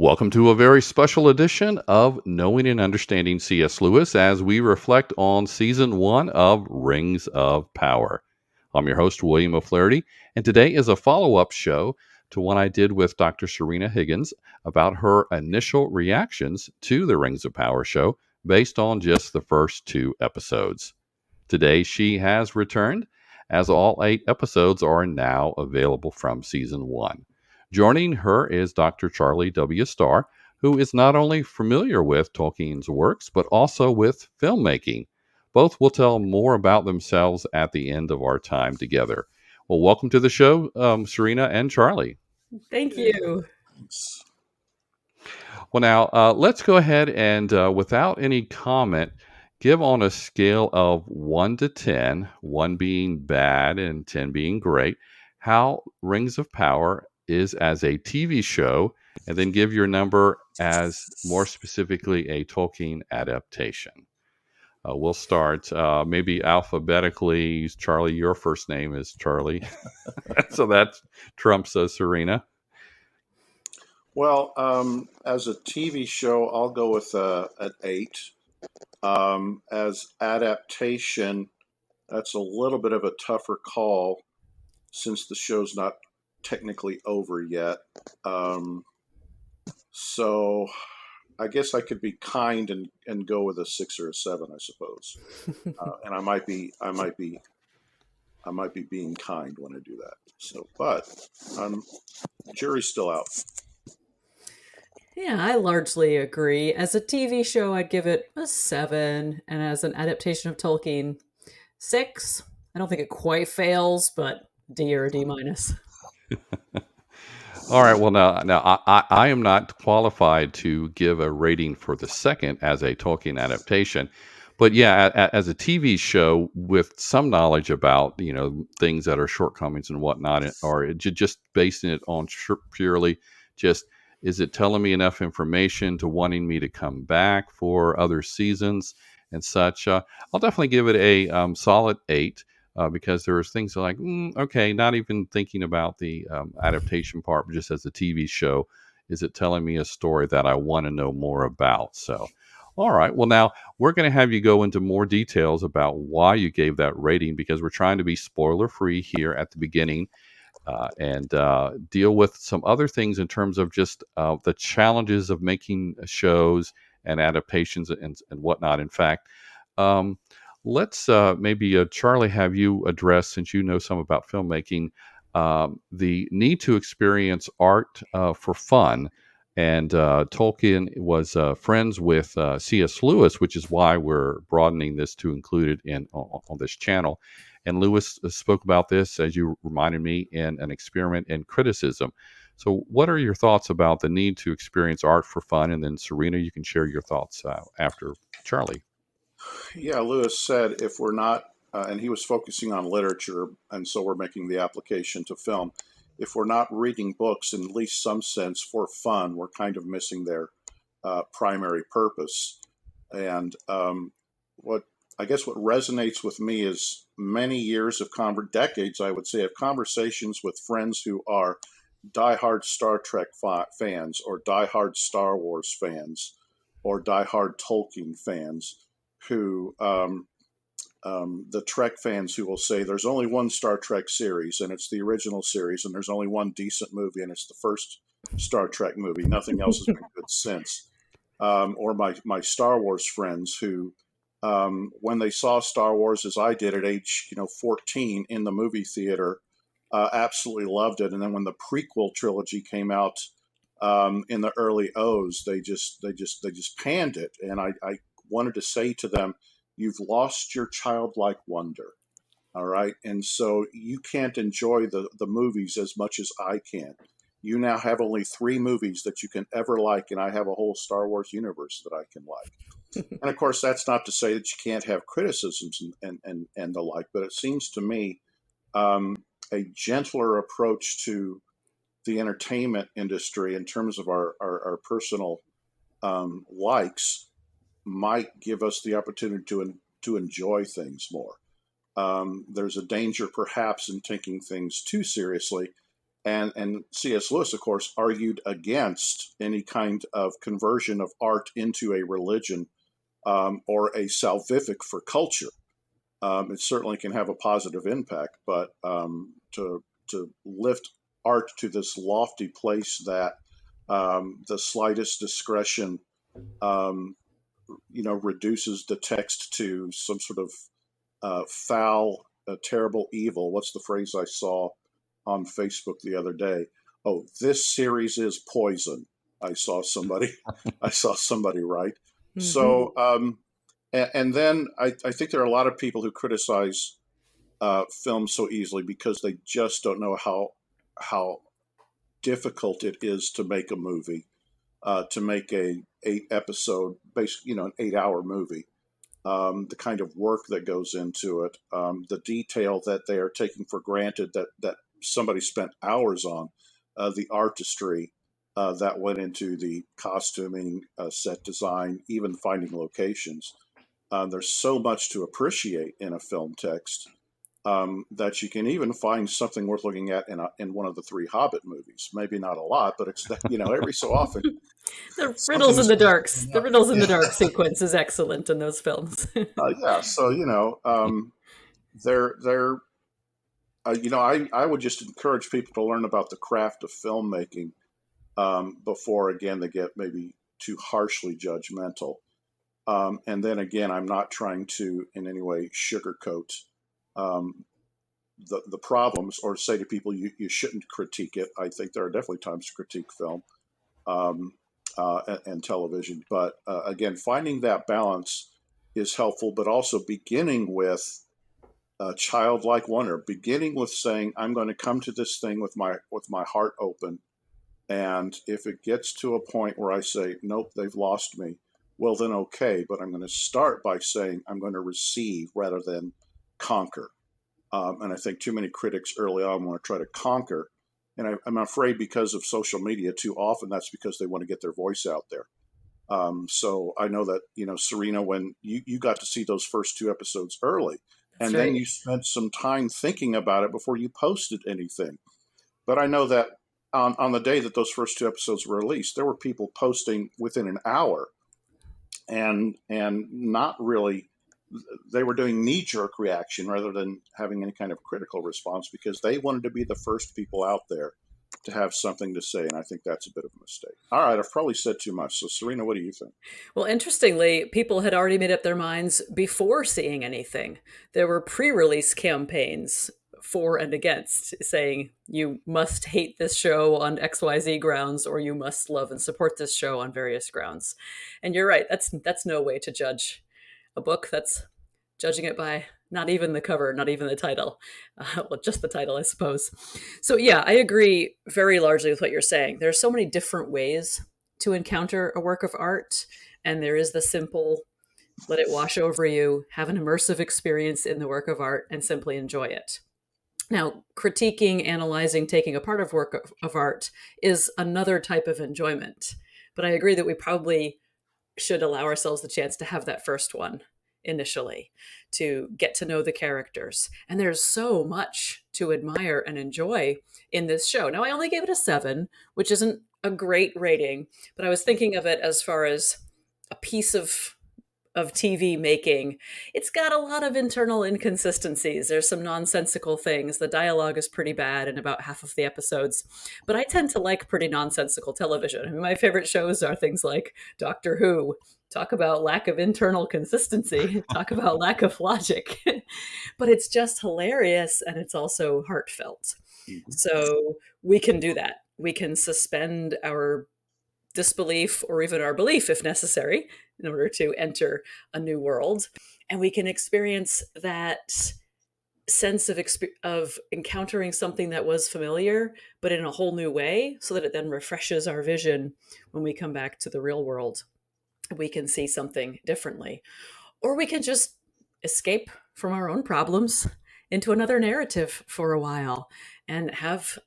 Welcome to a very special edition of Knowing and Understanding C.S. Lewis as we reflect on Season 1 of Rings of Power. I'm your host, William O'Flaherty, and today is a follow-up show to one I did with Dr. Sørina Higgins about her initial reactions to the Rings of Power show based on just the first 2 episodes. Today she has returned, as all 8 episodes are now available from Season 1. Joining her is Dr. Charlie W. Starr, who is not only familiar with Tolkien's works, but also with filmmaking. Both will tell more about themselves at the end of our time together. Well, welcome to the show, Sørina and Charlie. Thank you. Well, now, let's go ahead and, without any comment, give on a scale of 1 to 10, 1 being bad and 10 being great, how Rings of Power is as a TV show, and then give your number as more specifically a Tolkien adaptation. We'll start maybe alphabetically. Charlie, your first name is Charlie. So that trumps Sørina. Well, as a TV show, I'll go with an 8. As adaptation, that's a little bit of a tougher call since the show's not technically over yet. So I guess I could be kind and go with a 6 or a 7, I suppose. And I might be being kind when I do that. So, but jury's still out. Yeah, I largely agree. As a TV show, I'd give it a 7, and as an adaptation of Tolkien, 6. I don't think it quite fails, but D or a D minus. All right. Well, now I am not qualified to give a rating for the second as a Tolkien adaptation, but yeah, as a TV show with some knowledge about things that are shortcomings and whatnot, or just basing it on purely just is it telling me enough information to wanting me to come back for other seasons and such? I'll definitely give it a solid 8. Because there's things like, okay, not even thinking about the adaptation part, but just as a TV show, is it telling me a story that I want to know more about? So, all right. Well, now we're going to have you go into more details about why you gave that rating, because we're trying to be spoiler free here at the beginning and deal with some other things in terms of just the challenges of making shows and adaptations and whatnot. In fact, let's maybe, Charlie, have you address, since you know some about filmmaking, the need to experience art for fun. And Tolkien was friends with C.S. Lewis, which is why we're broadening this to include it on this channel. And Lewis spoke about this, as you reminded me, in an experiment in criticism. So what are your thoughts about the need to experience art for fun? And then, Sørina, you can share your thoughts after Charlie. Yeah, Lewis said if we're not, and he was focusing on literature, and so we're making the application to film. If we're not reading books in at least some sense for fun, we're kind of missing their primary purpose. And what resonates with me is many years of decades, I would say, of conversations with friends who are diehard Star Trek fans, or diehard Star Wars fans, or diehard Tolkien fans, who the Trek fans who will say there's only one Star Trek series and it's the original series, and there's only one decent movie and it's the first Star Trek movie. Nothing else has been good since. Or my Star Wars friends who, when they saw Star Wars as I did at age 14 in the movie theater, absolutely loved it. And then when the prequel trilogy came out in the early O's, they just panned it. And I wanted to say to them, you've lost your childlike wonder. All right. And so you can't enjoy the movies as much as I can. You now have only 3 movies that you can ever like, and I have a whole Star Wars universe that I can like. And of course, that's not to say that you can't have criticisms and the like, but it seems to me a gentler approach to the entertainment industry in terms of our personal likes might give us the opportunity to enjoy things more. There's a danger perhaps in taking things too seriously And C.S. Lewis, of course, argued against any kind of conversion of art into a religion or a salvific for culture. It certainly can have a positive impact, but to lift art to this lofty place that the slightest discretion, reduces the text to some sort of foul, terrible evil. What's the phrase I saw on Facebook the other day? Oh, this series is poison. I saw somebody write. Mhm. So, and then I think there are a lot of people who criticize films so easily because they just don't know how difficult it is to make a movie, to make a 8-episode, basically, an 8-hour movie. The kind of work that goes into it, the detail that they are taking for granted that somebody spent hours on, the artistry that went into the costuming, set design, even finding locations. There's so much to appreciate in a film text that you can even find something worth looking at in one of the 3 Hobbit movies. Maybe not a lot, but it's every so often. The riddles in the darks. The riddles in the Yeah. dark sequence is excellent in those films. Yeah. So they're I would just encourage people to learn about the craft of filmmaking before again they get maybe too harshly judgmental. And then again, I'm not trying to in any way sugarcoat the problems or say to people you shouldn't critique it. I think there are definitely times to critique film and television, but again, finding that balance is helpful, but also beginning with childlike wonder, beginning with saying, I'm going to come to this thing with my heart open. And if it gets to a point where I say, nope, they've lost me, well, then okay. But I'm going to start by saying I'm going to receive rather than conquer. And I think too many critics early on want to try to conquer. And I'm afraid because of social media, too often that's because they want to get their voice out there. So I know that, Sørina, when you got to see those first 2 episodes early, and then you spent some time thinking about it before you posted anything. But I know that on the day that those first 2 episodes were released, there were people posting within an hour and not really, they were doing knee-jerk reaction rather than having any kind of critical response because they wanted to be the first people out there to have something to say, and I think that's a bit of a mistake. All right, I've probably said too much. So, Sørina, what do you think? Well, interestingly, people had already made up their minds before seeing anything. There were pre-release campaigns for and against, saying you must hate this show on XYZ grounds, or you must love and support this show on various grounds. And you're right, that's no way to judge a book. That's judging it by not even the cover, not even the title. Well, just the title, I suppose. So yeah, I agree very largely with what you're saying. There are so many different ways to encounter a work of art, and there is the simple, let it wash over you, have an immersive experience in the work of art, and simply enjoy it. Now, critiquing, analyzing, taking apart of work of art is another type of enjoyment. But I agree that we probably should allow ourselves the chance to have that first one initially, to get to know the characters. And there's so much to admire and enjoy in this show. Now, I only gave it a 7, which isn't a great rating, but I was thinking of it as far as a piece of TV making. It's got a lot of internal inconsistencies. There's some nonsensical things. The dialogue is pretty bad in about half of the episodes, but I tend to like pretty nonsensical television. I mean, my favorite shows are things like Doctor Who. Talk about lack of internal consistency. Talk about lack of logic. But it's just hilarious, and it's also heartfelt. So we can do that. We can suspend our disbelief or even our belief if necessary in order to enter a new world, and we can experience that sense of encountering something that was familiar but in a whole new way, so that it then refreshes our vision when we come back to the real world. We can see something differently, or we can just escape from our own problems into another narrative for a while and have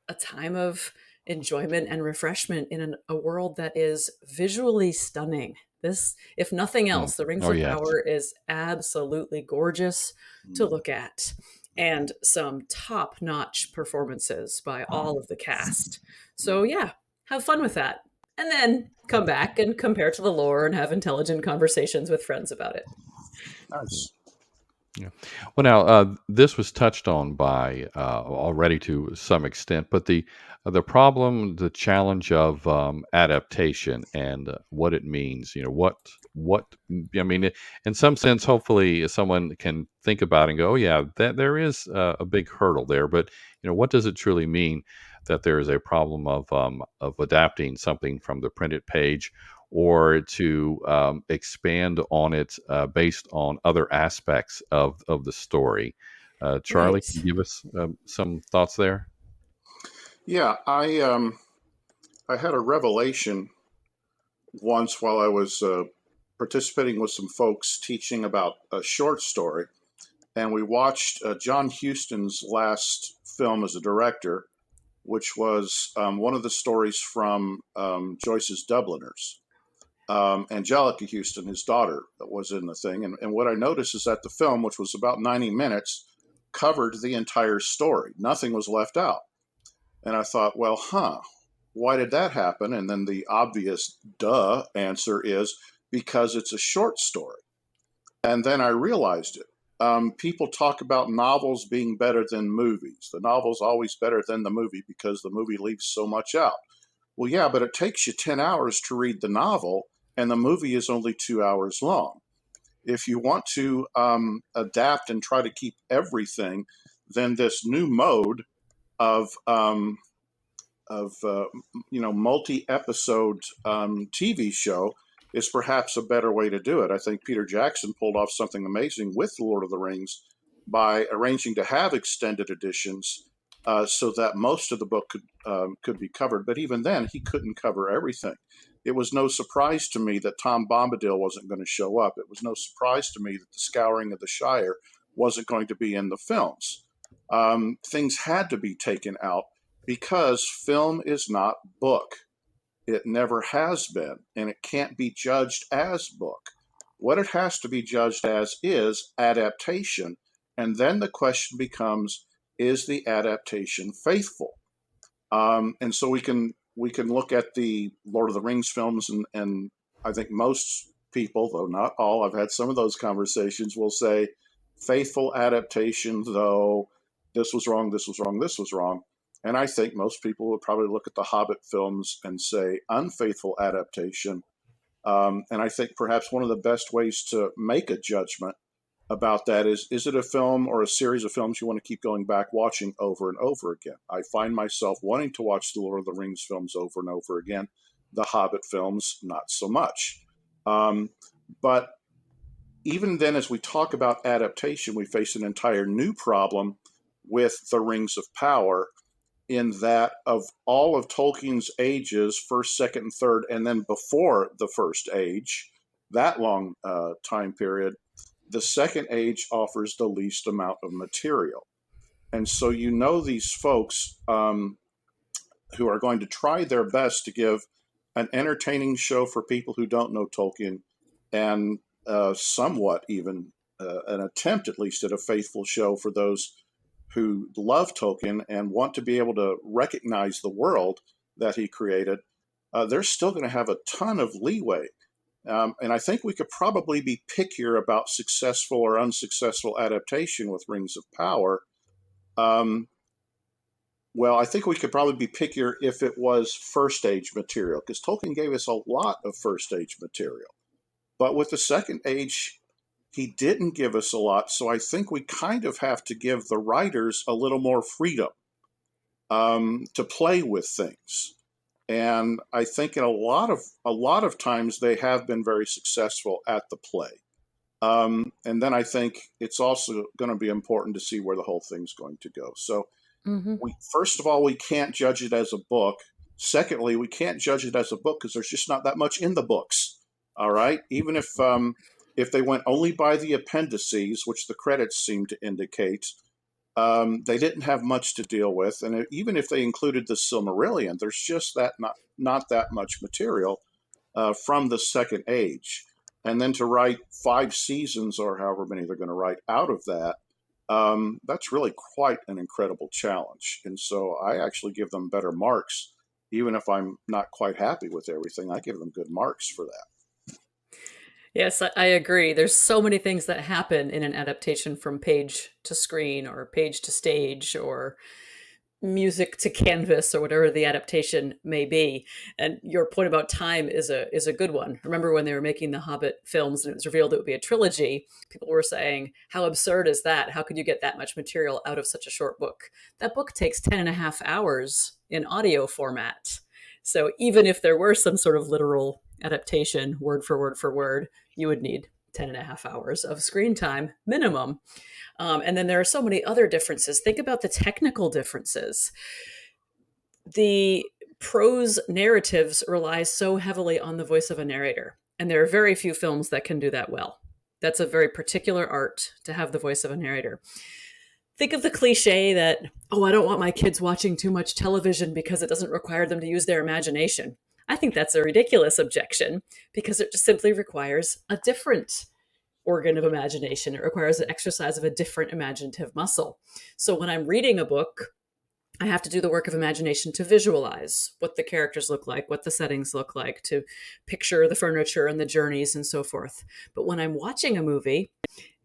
a time of enjoyment and refreshment in a world that is visually stunning. This, if nothing else, The Rings of yes. Power is absolutely gorgeous to look at. and some top-notch performances by all of the cast. So yeah, have fun with that. And then come back and compare to the lore and have intelligent conversations with friends about it. Nice. Yeah. Well, now this was touched on by already to some extent, but the problem, the challenge of adaptation and what it means. What I mean, in some sense, hopefully, someone can think about it and go, "Oh, yeah, that there is a big hurdle there." But what does it truly mean that there is a problem of adapting something from the printed page? Or to expand on it based on other aspects of the story. Charlie, Right. can you give us some thoughts there? Yeah, I had a revelation once while I was participating with some folks teaching about a short story, and we watched John Huston's last film as a director, which was one of the stories from Joyce's Dubliners. Angelica Houston, his daughter, was in the thing. And what I noticed is that the film, which was about 90 minutes, covered the entire story. Nothing was left out. And I thought, well, why did that happen? And then the obvious duh answer is because it's a short story. And then I realized it. People talk about novels being better than movies. The novel's always better than the movie because the movie leaves so much out. Well, yeah, but it takes you 10 hours to read the novel, and the movie is only 2 hours long. If you want to adapt and try to keep everything, then this new mode of multi-episode TV show is perhaps a better way to do it. I think Peter Jackson pulled off something amazing with Lord of the Rings by arranging to have extended editions so that most of the book could be covered. But even then, he couldn't cover everything. It was no surprise to me that Tom Bombadil wasn't going to show up. It was no surprise to me that the Scouring of the Shire wasn't going to be in the films. Things had to be taken out because film is not book. It never has been, and it can't be judged as book. What it has to be judged as is adaptation, and then the question becomes, is the adaptation faithful? And so we can look at the Lord of the Rings films, and I think most people, though not all, I've had some of those conversations, will say faithful adaptation, though this was wrong, this was wrong, this was wrong. And I think most people would probably look at the Hobbit films and say unfaithful adaptation. And I think perhaps one of the best ways to make a judgment about that is it a film or a series of films you want to keep going back watching over and over again? I find myself wanting to watch the Lord of the Rings films over and over again. The Hobbit films, not so much. But even then, as we talk about adaptation, we face an entire new problem with the Rings of Power, in that of all of Tolkien's ages, first, second, and third, and then before the first age, that long time period, the second age offers the least amount of material. And so these folks who are going to try their best to give an entertaining show for people who don't know Tolkien, and somewhat even an attempt at least at a faithful show for those who love Tolkien and want to be able to recognize the world that he created, they're still going to have a ton of leeway. And I think we could probably be pickier about successful or unsuccessful adaptation with Rings of Power. Well, I think we could probably be pickier if it was first age material, because Tolkien gave us a lot of first age material. But with the second age, he didn't give us a lot, so I think we kind of have to give the writers a little more freedom to play with things. And I think in a lot of times they have been very successful at the play. And then I think it's also going to be important to see where the whole thing's going to go. So first of all, we can't judge it as a book. Secondly, we can't judge it as a book because there's just not that much in the books. All right, even if they went only by the appendices, which the credits seem to indicate, they didn't have much to deal with. And even if they included the Silmarillion, there's just not that much material from the second age. And then to write 5 seasons or however many they're going to write out of that that's really quite an incredible challenge. And so I actually give them better marks. Even if I'm not quite happy with everything, I give them good marks for that. Yes, I agree. There's so many things that happen in an adaptation from page to screen or page to stage or music to canvas or whatever the adaptation may be. And your point about time is a good one. Remember when they were making the Hobbit films and it was revealed it would be a trilogy, people were saying, how absurd is that? How could you get that much material out of such a short book? That book takes 10 and a half hours in audio format. So even if there were some sort of literal adaptation, word for word, you would need 10 and a half hours of screen time minimum. And then there are so many other differences. Think about the technical differences. The prose narratives rely so heavily on the voice of a narrator, and there are very few films that can do that well. That's a very particular art to have the voice of a narrator. Think of the cliche that, oh, I don't want my kids watching too much television because it doesn't require them to use their imagination. I think that's a ridiculous objection because it just simply requires a different organ of imagination. It requires an exercise of a different imaginative muscle. So when I'm reading a book, I have to do the work of imagination to visualize what the characters look like, what the settings look like, to picture the furniture and the journeys and so forth. But when I'm watching a movie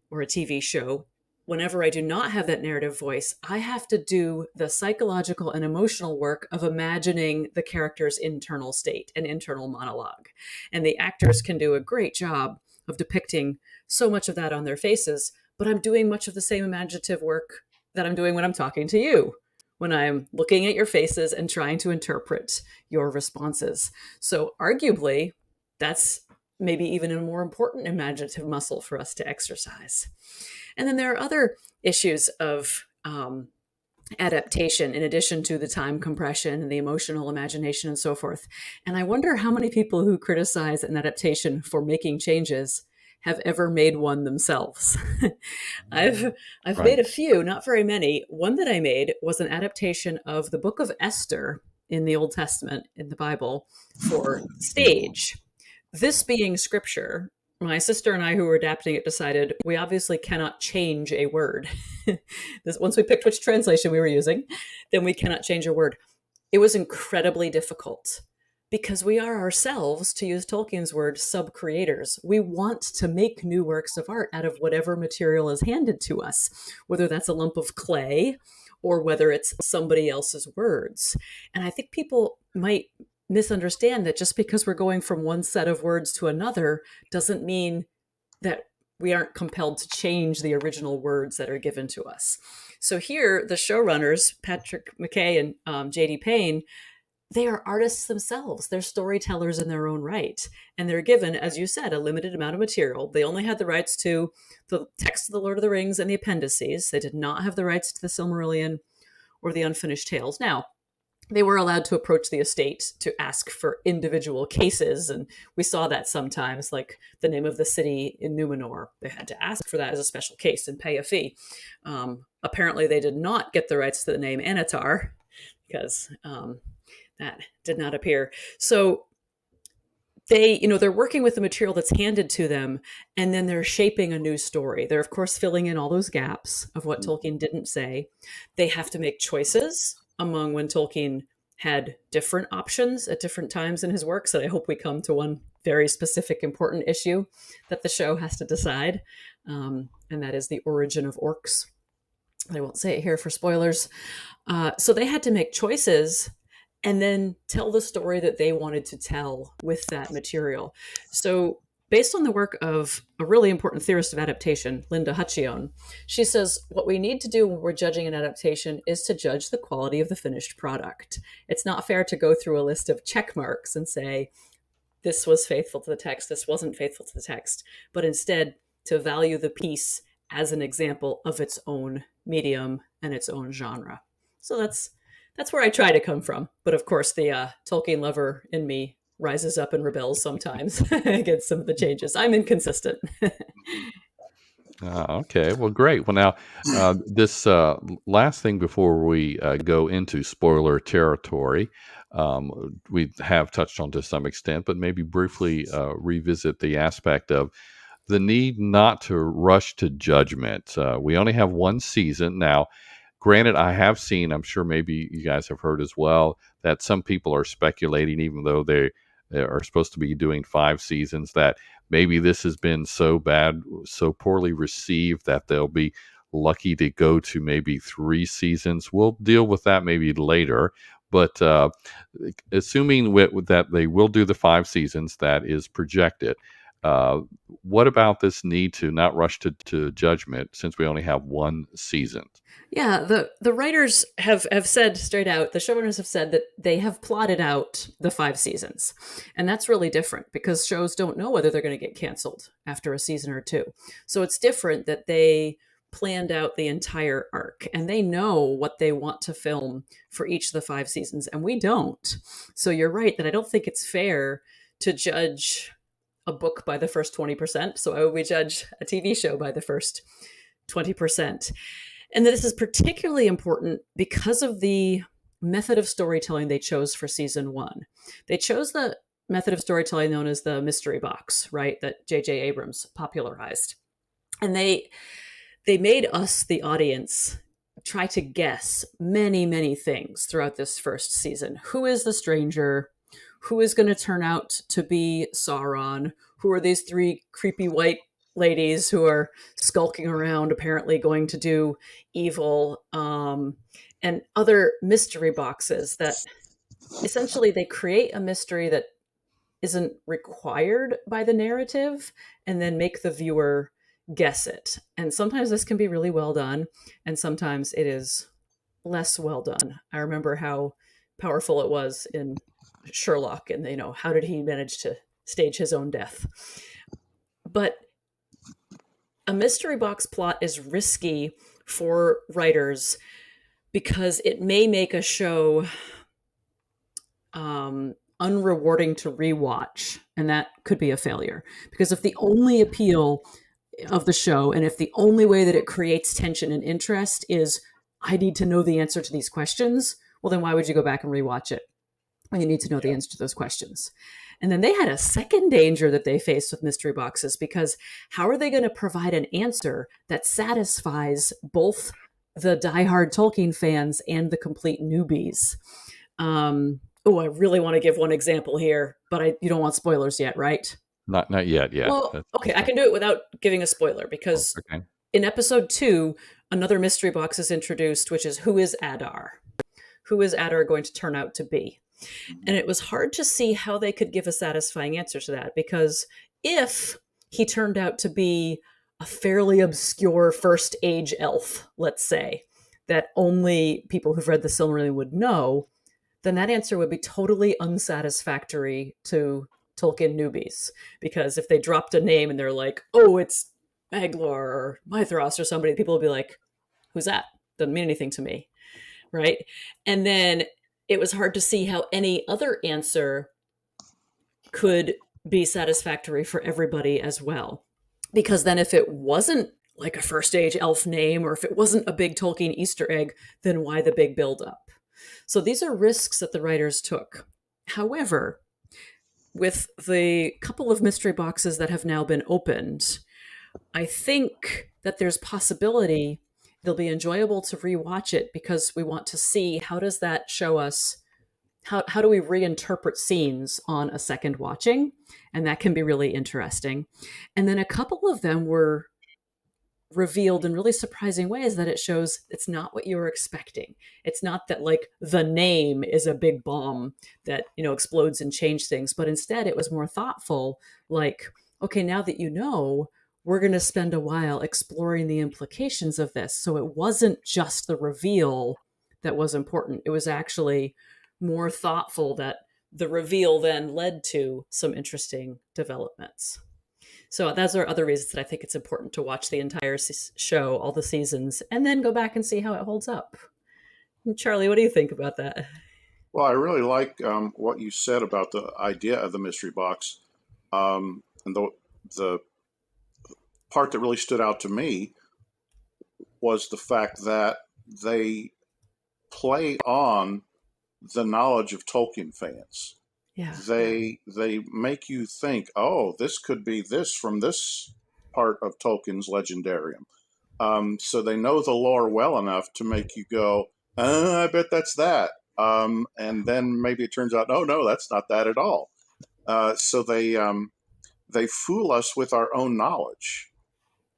or a TV show, whenever I do not have that narrative voice, I have to do the psychological and emotional work of imagining the character's internal state and internal monologue. And the actors can do a great job of depicting so much of that on their faces, but I'm doing much of the same imaginative work that I'm doing when I'm talking to you, when I'm looking at your faces and trying to interpret your responses. So arguably, that's maybe even a more important imaginative muscle for us to exercise. And then there are other issues of adaptation in addition to the time compression and the emotional imagination and so forth. And I wonder how many people who criticize an adaptation for making changes have ever made one themselves. I've made a few, not very many. One that I made was an adaptation of the book of Esther in the Old Testament, in the Bible, for stage. This being scripture, my sister and I, who were adapting it, decided we obviously cannot change a word. Once we picked which translation we were using, then we cannot change a word. It was incredibly difficult because we are ourselves, to use Tolkien's word, sub-creators. We want to make new works of art out of whatever material is handed to us, whether that's a lump of clay or whether it's somebody else's words. And I think people might misunderstand that just because we're going from one set of words to another doesn't mean that we aren't compelled to change the original words that are given to us. So here, the showrunners, Patrick McKay and J.D. Payne, they are artists themselves. They're storytellers in their own right. And they're given, as you said, a limited amount of material. They only had the rights to the text of The Lord of the Rings and the appendices. They did not have the rights to the Silmarillion or the unfinished tales. Now, they were allowed to approach the estate to ask for individual cases. And we saw that sometimes, like the name of the city in Numenor. They had to ask for that as a special case and pay a fee. Apparently, they did not get the rights to the name Anatar because that did not appear. So they're working with the material that's handed to them, and then they're shaping a new story. They're, of course, filling in all those gaps of what Tolkien didn't say. They have to make choices among when Tolkien had different options at different times in his works. And I hope we come to one very specific, important issue that the show has to decide. And that is the origin of orcs. I won't say it here for spoilers. So they had to make choices and then tell the story that they wanted to tell with that material. So based on the work of a really important theorist of adaptation, Linda Hutchion, she says, what we need to do when we're judging an adaptation is to judge the quality of the finished product. It's not fair to go through a list of check marks and say, this was faithful to the text, this wasn't faithful to the text, but instead to value the piece as an example of its own medium and its own genre. So that's where I try to come from. But of course, the Tolkien lover in me rises up and rebels sometimes against some of the changes. I'm inconsistent. Okay, well, great. Well, now, this last thing before we go into spoiler territory, we have touched on to some extent, but maybe briefly revisit the aspect of the need not to rush to judgment. We only have one season now. Granted, I have seen, I'm sure maybe you guys have heard as well, that some people are speculating, even though they are supposed to be doing 5 seasons, that maybe this has been so bad, so poorly received that they'll be lucky to go to maybe 3 seasons. We'll deal with that maybe later. But assuming that they will do the 5 seasons that is projected, uh, what about this need to not rush to judgment since we only have one season? Yeah, the writers have said straight out, the showrunners have said that they have plotted out the 5 seasons. And that's really different because shows don't know whether they're going to get canceled after a season or 2. So it's different that they planned out the entire arc and they know what they want to film for each of the 5 seasons, and we don't. So you're right that I don't think it's fair to judge a book by the first 20%. So why would we judge a TV show by the first 20%? And this is particularly important because of the method of storytelling they chose for season 1. They chose the method of storytelling known as the mystery box, right? That J.J. Abrams popularized. And they made us, the audience, try to guess many, many things throughout this first season. Who is the stranger? Who is going to turn out to be Sauron? Who are these 3 creepy white ladies who are skulking around, apparently going to do evil, and other mystery boxes that essentially they create a mystery that isn't required by the narrative and then make the viewer guess it. And sometimes this can be really well done, and sometimes it is less well done. I remember how powerful it was in Sherlock, and how did he manage to stage his own death? But a mystery box plot is risky for writers because it may make a show unrewarding to rewatch, and that could be a failure. Because if the only appeal of the show, and if the only way that it creates tension and interest is, I need to know the answer to these questions, well, then why would you go back and rewatch it when you need to know the answer to those questions? And then they had a second danger that they faced with mystery boxes, because how are they going to provide an answer that satisfies both the diehard Tolkien fans and the complete newbies? I really want to give one example here, but you don't want spoilers yet, right? Not yet. Yeah. Well, okay, I can do it without giving a spoiler, because in episode 2, another mystery box is introduced, which is, who is Adar? Who is Adar going to turn out to be? And it was hard to see how they could give a satisfying answer to that, because if he turned out to be a fairly obscure first age elf, let's say, that only people who've read the Silmarillion would know, then that answer would be totally unsatisfactory to Tolkien newbies. Because if they dropped a name and they're like, oh, it's Maglor or Mithras or somebody, people will be like, who's that? Doesn't mean anything to me, right? And then it was hard to see how any other answer could be satisfactory for everybody as well. Because then if it wasn't like a first age elf name, or if it wasn't a big Tolkien Easter egg, then why the big buildup? So these are risks that the writers took. However, with the couple of mystery boxes that have now been opened, I think that there's possibility it'll be enjoyable to rewatch it, because we want to see, how does that show us, how do we reinterpret scenes on a second watching? And that can be really interesting. And then a couple of them were revealed in really surprising ways that it shows it's not what you were expecting. It's not that like the name is a big bomb that, explodes and changes things, but instead it was more thoughtful. Like, okay, now that you know, we're going to spend a while exploring the implications of this. So it wasn't just the reveal that was important. It was actually more thoughtful that the reveal then led to some interesting developments. So those are other reasons that I think it's important to watch the entire show, all the seasons, and then go back and see how it holds up. And Charlie, what do you think about that? Well, I really like what you said about the idea of the mystery box. And the part that really stood out to me was the fact that they play on the knowledge of Tolkien fans. Yeah. They make you think, oh, this could be this from this part of Tolkien's legendarium. So they know the lore well enough to make you go, I bet that's that. And then maybe it turns out, oh, no, that's not that at all. So they fool us with our own knowledge.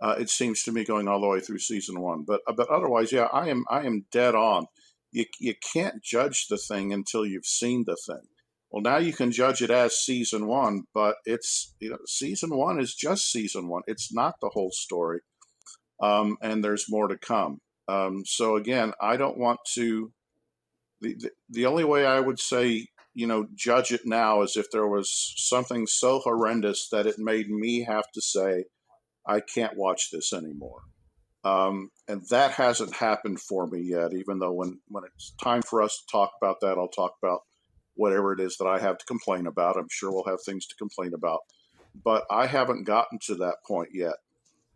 It seems to me, going all the way through season one, but otherwise, yeah, I am dead on. You can't judge the thing until you've seen the thing. Well, now you can judge it as season one, but it's, season one is just season one. It's not the whole story, and there's more to come. So again, I don't want to. The only way I would say, judge it now is if there was something so horrendous that it made me have to say, I can't watch this anymore. And that hasn't happened for me yet, even though when it's time for us to talk about that, I'll talk about whatever it is that I have to complain about. I'm sure we'll have things to complain about. But I haven't gotten to that point yet.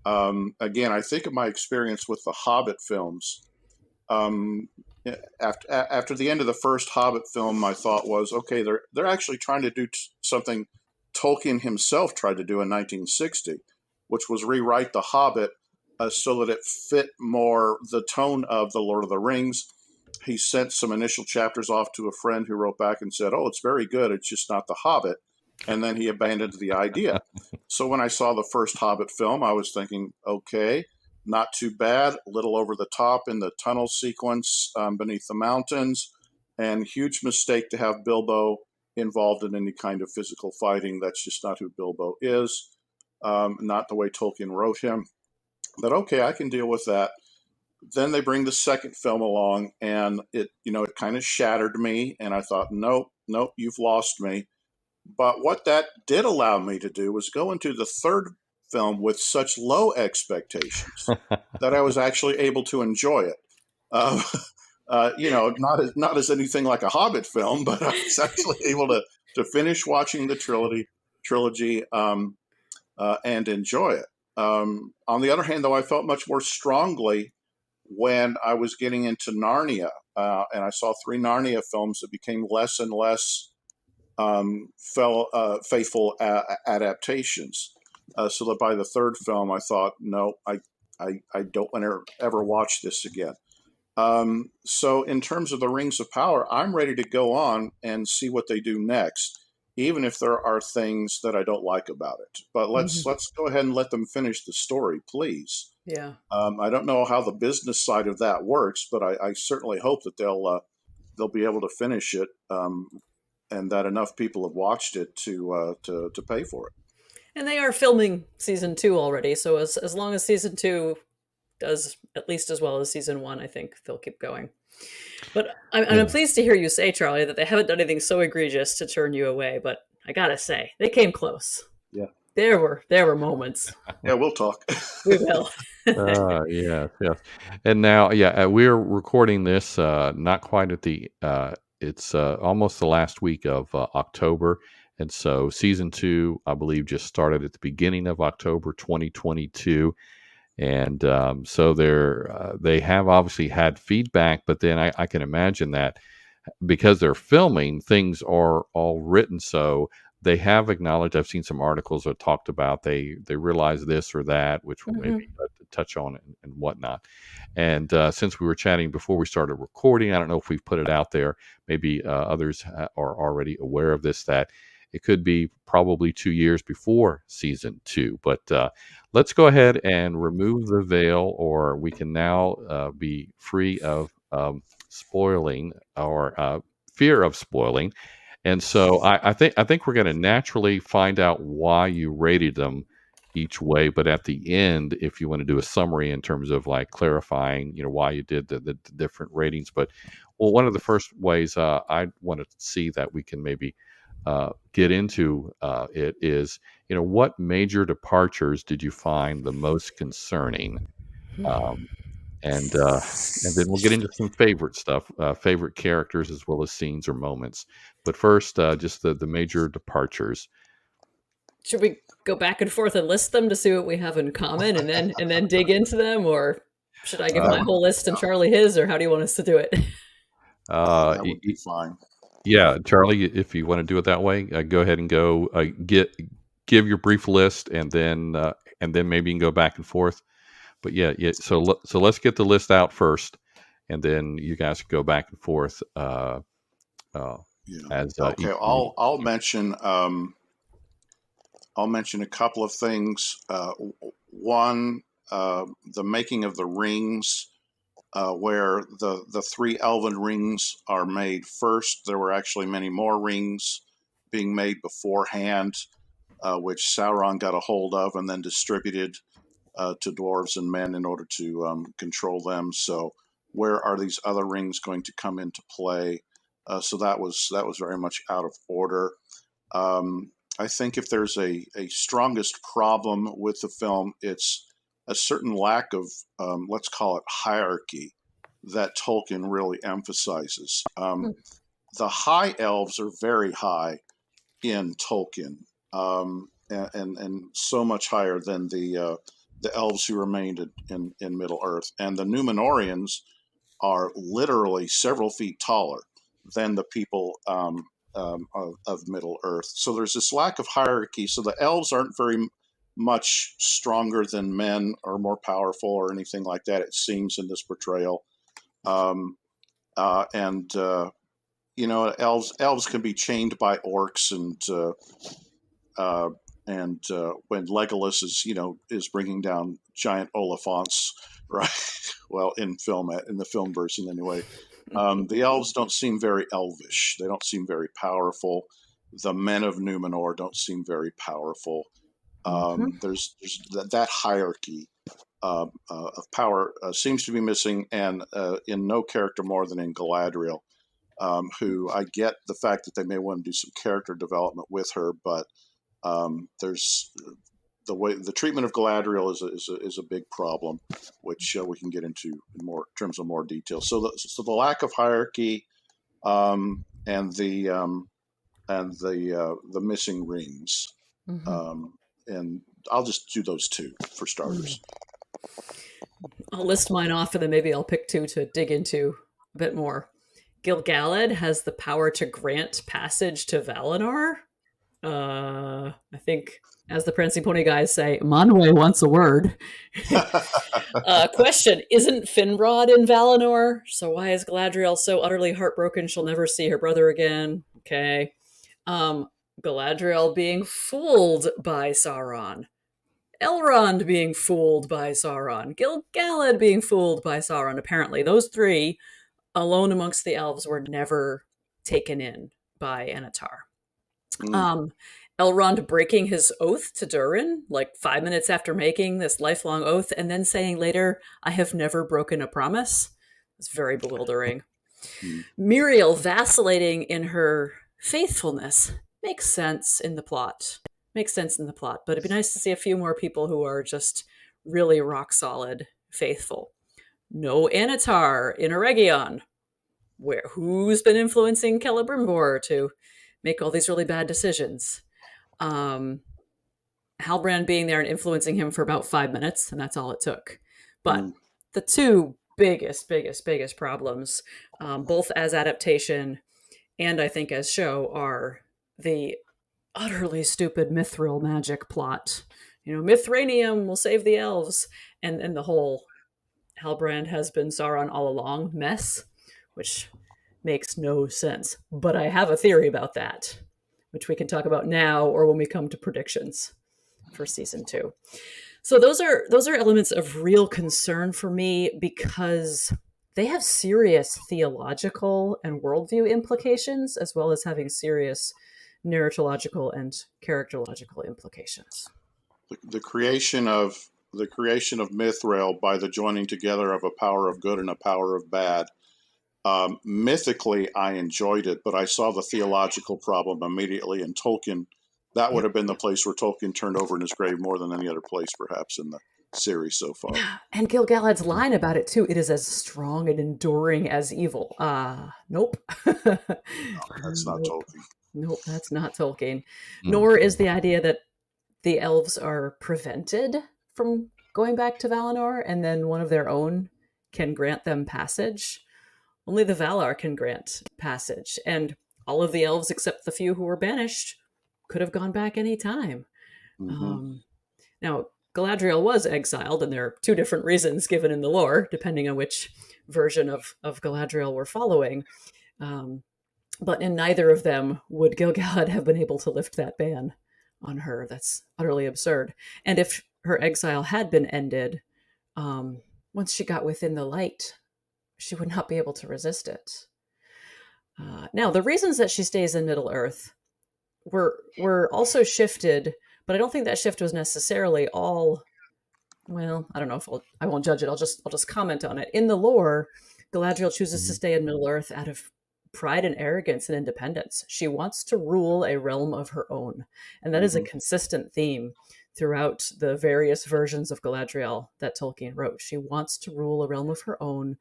Again, I think of my experience with the Hobbit films. After the end of the first Hobbit film, my thought was, okay, they're actually trying to do something Tolkien himself tried to do in 1960, which was rewrite the Hobbit so that it fit more the tone of the Lord of the Rings. He sent some initial chapters off to a friend who wrote back and said, oh, it's very good, it's just not the Hobbit. And then he abandoned the idea. So when I saw the first Hobbit film, I was thinking, okay, not too bad, a little over the top in the tunnel sequence beneath the mountains, and huge mistake to have Bilbo involved in any kind of physical fighting. That's just not who Bilbo is, not the way Tolkien wrote him. But okay, I can deal with that. Then they bring the second film along, and it kind of shattered me, and I thought, nope, you've lost me. But what that did allow me to do was go into the third film with such low expectations that I was actually able to enjoy it. Not as anything like a Hobbit film, but I was actually able to finish watching the trilogy and enjoy it. On the other hand, though, I felt much more strongly when I was getting into Narnia, and I saw 3 Narnia films that became less and less faithful adaptations. So that by the third film, I thought, no, I don't want to ever watch this again. So in terms of the Rings of Power, I'm ready to go on and see what they do next, even if there are things that I don't like about it. But let's go ahead and let them finish the story, please. Yeah. I don't know how the business side of that works, but I certainly hope that they'll be able to finish it, and that enough people have watched it to pay for it. And they are filming season 2 already, so as long as season 2 does at least as well as season 1, I think they'll keep going. But I'm pleased to hear you say, Charlie, that they haven't done anything so egregious to turn you away. But I gotta say, they came close. Yeah, there were moments. Yeah, we'll talk. We will. Yes. And now, we're recording this not quite at the. It's almost the last week of October. And so season 2, I believe, just started at the beginning of October 2022. And so they have obviously had feedback, but then I can imagine that because they're filming, things are all written. So they have acknowledged, I've seen some articles that talked about they realize this or that, which we'll maybe touch on and whatnot. And since we were chatting before we started recording, I don't know if we've put it out there. Maybe others are already aware of this, that it could be probably 2 years before season 2. But let's go ahead and remove the veil, or we can now be free of spoiling or fear of spoiling. And so I think we're going to naturally find out why you rated them each way. But at the end, if you want to do a summary in terms of like clarifying, why you did the different ratings. But one of the first ways I want to see that we can maybe get into it is, what major departures did you find the most concerning? And then we'll get into some favorite stuff, favorite characters as well as scenes or moments. But first, just the major departures. Should we go back and forth and list them to see what we have in common, and then dig into them, or should I give my whole list and Charlie his, or how do you want us to do it? That would be fine. Yeah, Charlie, if you want to do it that way, go ahead and give your brief list, and then and then maybe you can go back and forth. But yeah. So let's get the list out first, and then you guys can go back and forth Yeah. as Okay. each reading. I'll mention a couple of things. One, the making of the rings, where the three elven rings are made first. There were actually many more rings being made beforehand, which Sauron got a hold of and then distributed to dwarves and men in order to control them. So where are these other rings going to come into play? So that was very much out of order. I think if there's a strongest problem with the film, it's a certain lack of, let's call it hierarchy, that Tolkien really emphasizes. The high elves are very high in Tolkien, and so much higher than the elves who remained in Middle Earth. And the Númenóreans are literally several feet taller than the people of Middle Earth. So there's this lack of hierarchy. So the elves aren't very much stronger than men or more powerful or anything like that, it seems, in this portrayal. Elves can be chained by orcs, and when Legolas is bringing down giant Oliphants, right? Well, in the film version anyway. The elves don't seem very elvish. They don't seem very powerful. The men of Númenor don't seem very powerful. There's that hierarchy of power seems to be missing, and in no character more than in Galadriel, who I get the fact that they may want to do some character development with her, but there's the treatment of Galadriel is a big problem, which we can get into in terms of more detail. So the lack of hierarchy, and the missing rings, and I'll just do those two for starters. I'll list mine off, and then maybe I'll pick two to dig into a bit more. Gil-galad has the power to grant passage to Valinor. I think, as the Prancing Pony guys say, Manwë wants a word. Question, isn't Finrod in Valinor? So why is Galadriel so utterly heartbroken she'll never see her brother again? Okay. Galadriel being fooled by Sauron. Elrond being fooled by Sauron. Gil-galad being fooled by Sauron. Apparently, those three, alone amongst the elves, were never taken in by Anatar. Elrond breaking his oath to Durin, like 5 minutes after making this lifelong oath, and then saying later, I have never broken a promise. It's very bewildering. Muriel vacillating in her faithfulness makes sense in the plot. But it'd be nice to see a few more people who are just really rock solid faithful. No Anatar in Eregion, who's been influencing Celebrimbor to make all these really bad decisions. Halbrand being there and influencing him for about 5 minutes, and that's all it took. But the two biggest problems, both as adaptation and I think as show, are the utterly stupid mithril magic plot. Mithranium will save the elves, and the whole Halbrand has been Sauron all along mess, which makes no sense. But I have a theory about that, which we can talk about now or when we come to predictions for season 2. So those are elements of real concern for me because they have serious theological and worldview implications, as well as having serious narratological and characterological implications. The creation of Mithril by the joining together of a power of good and a power of bad. Mythically, I enjoyed it, but I saw the theological problem immediately in Tolkien. That would have been the place where Tolkien turned over in his grave more than any other place, perhaps, in the series so far. And Gil-galad's line about it, too. It is as strong and enduring as evil. Nope. No, that's not Tolkien. Nope, that's not Tolkien. Nor is the idea that the elves are prevented from going back to Valinor, and then one of their own can grant them passage. Only the Valar can grant passage, and all of the elves, except the few who were banished, could have gone back any time. Now, Galadriel was exiled, and there are two different reasons given in the lore, depending on which version of Galadriel we're following. But in neither of them would Gil-galad have been able to lift that ban on her. That's utterly absurd. And if her exile had been ended, once she got within the light, she would not be able to resist it. Now, the reasons that she stays in Middle-earth were also shifted, but I don't think that shift was necessarily all. Well, I don't know if I won't judge it. I'll just comment on it. In the lore, Galadriel chooses to stay in Middle-earth out of pride and arrogance and independence. She wants to rule a realm of her own, and that is a consistent theme throughout the various versions of Galadriel that Tolkien wrote. She wants to rule a realm of her own,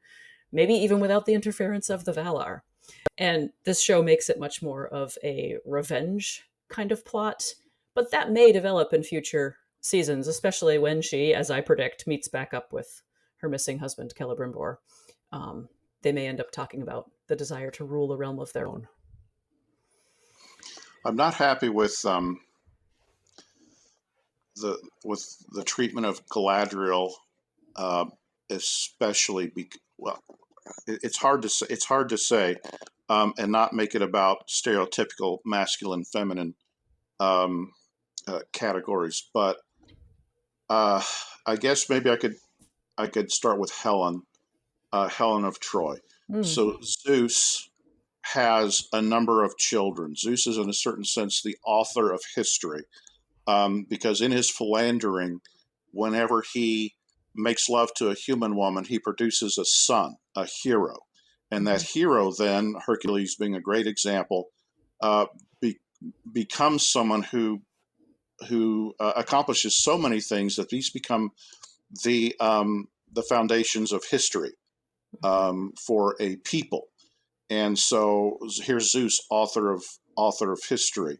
maybe even without the interference of the Valar. And this show makes it much more of a revenge kind of plot, but that may develop in future seasons, especially when she, as I predict, meets back up with her missing husband, Celebrimbor. They may end up talking about the desire to rule a realm of their own. I'm not happy with the treatment of Galadriel, especially it's hard to say, and not make it about stereotypical masculine, feminine categories. But I guess maybe I could start with Helen of Troy. So Zeus has a number of children. Zeus is, in a certain sense, the author of history, because in his philandering, whenever he makes love to a human woman, he produces a son, a hero. And that hero then, Hercules being a great example, becomes someone who accomplishes so many things that these become the foundations of history for a people. And so here's Zeus, author of history,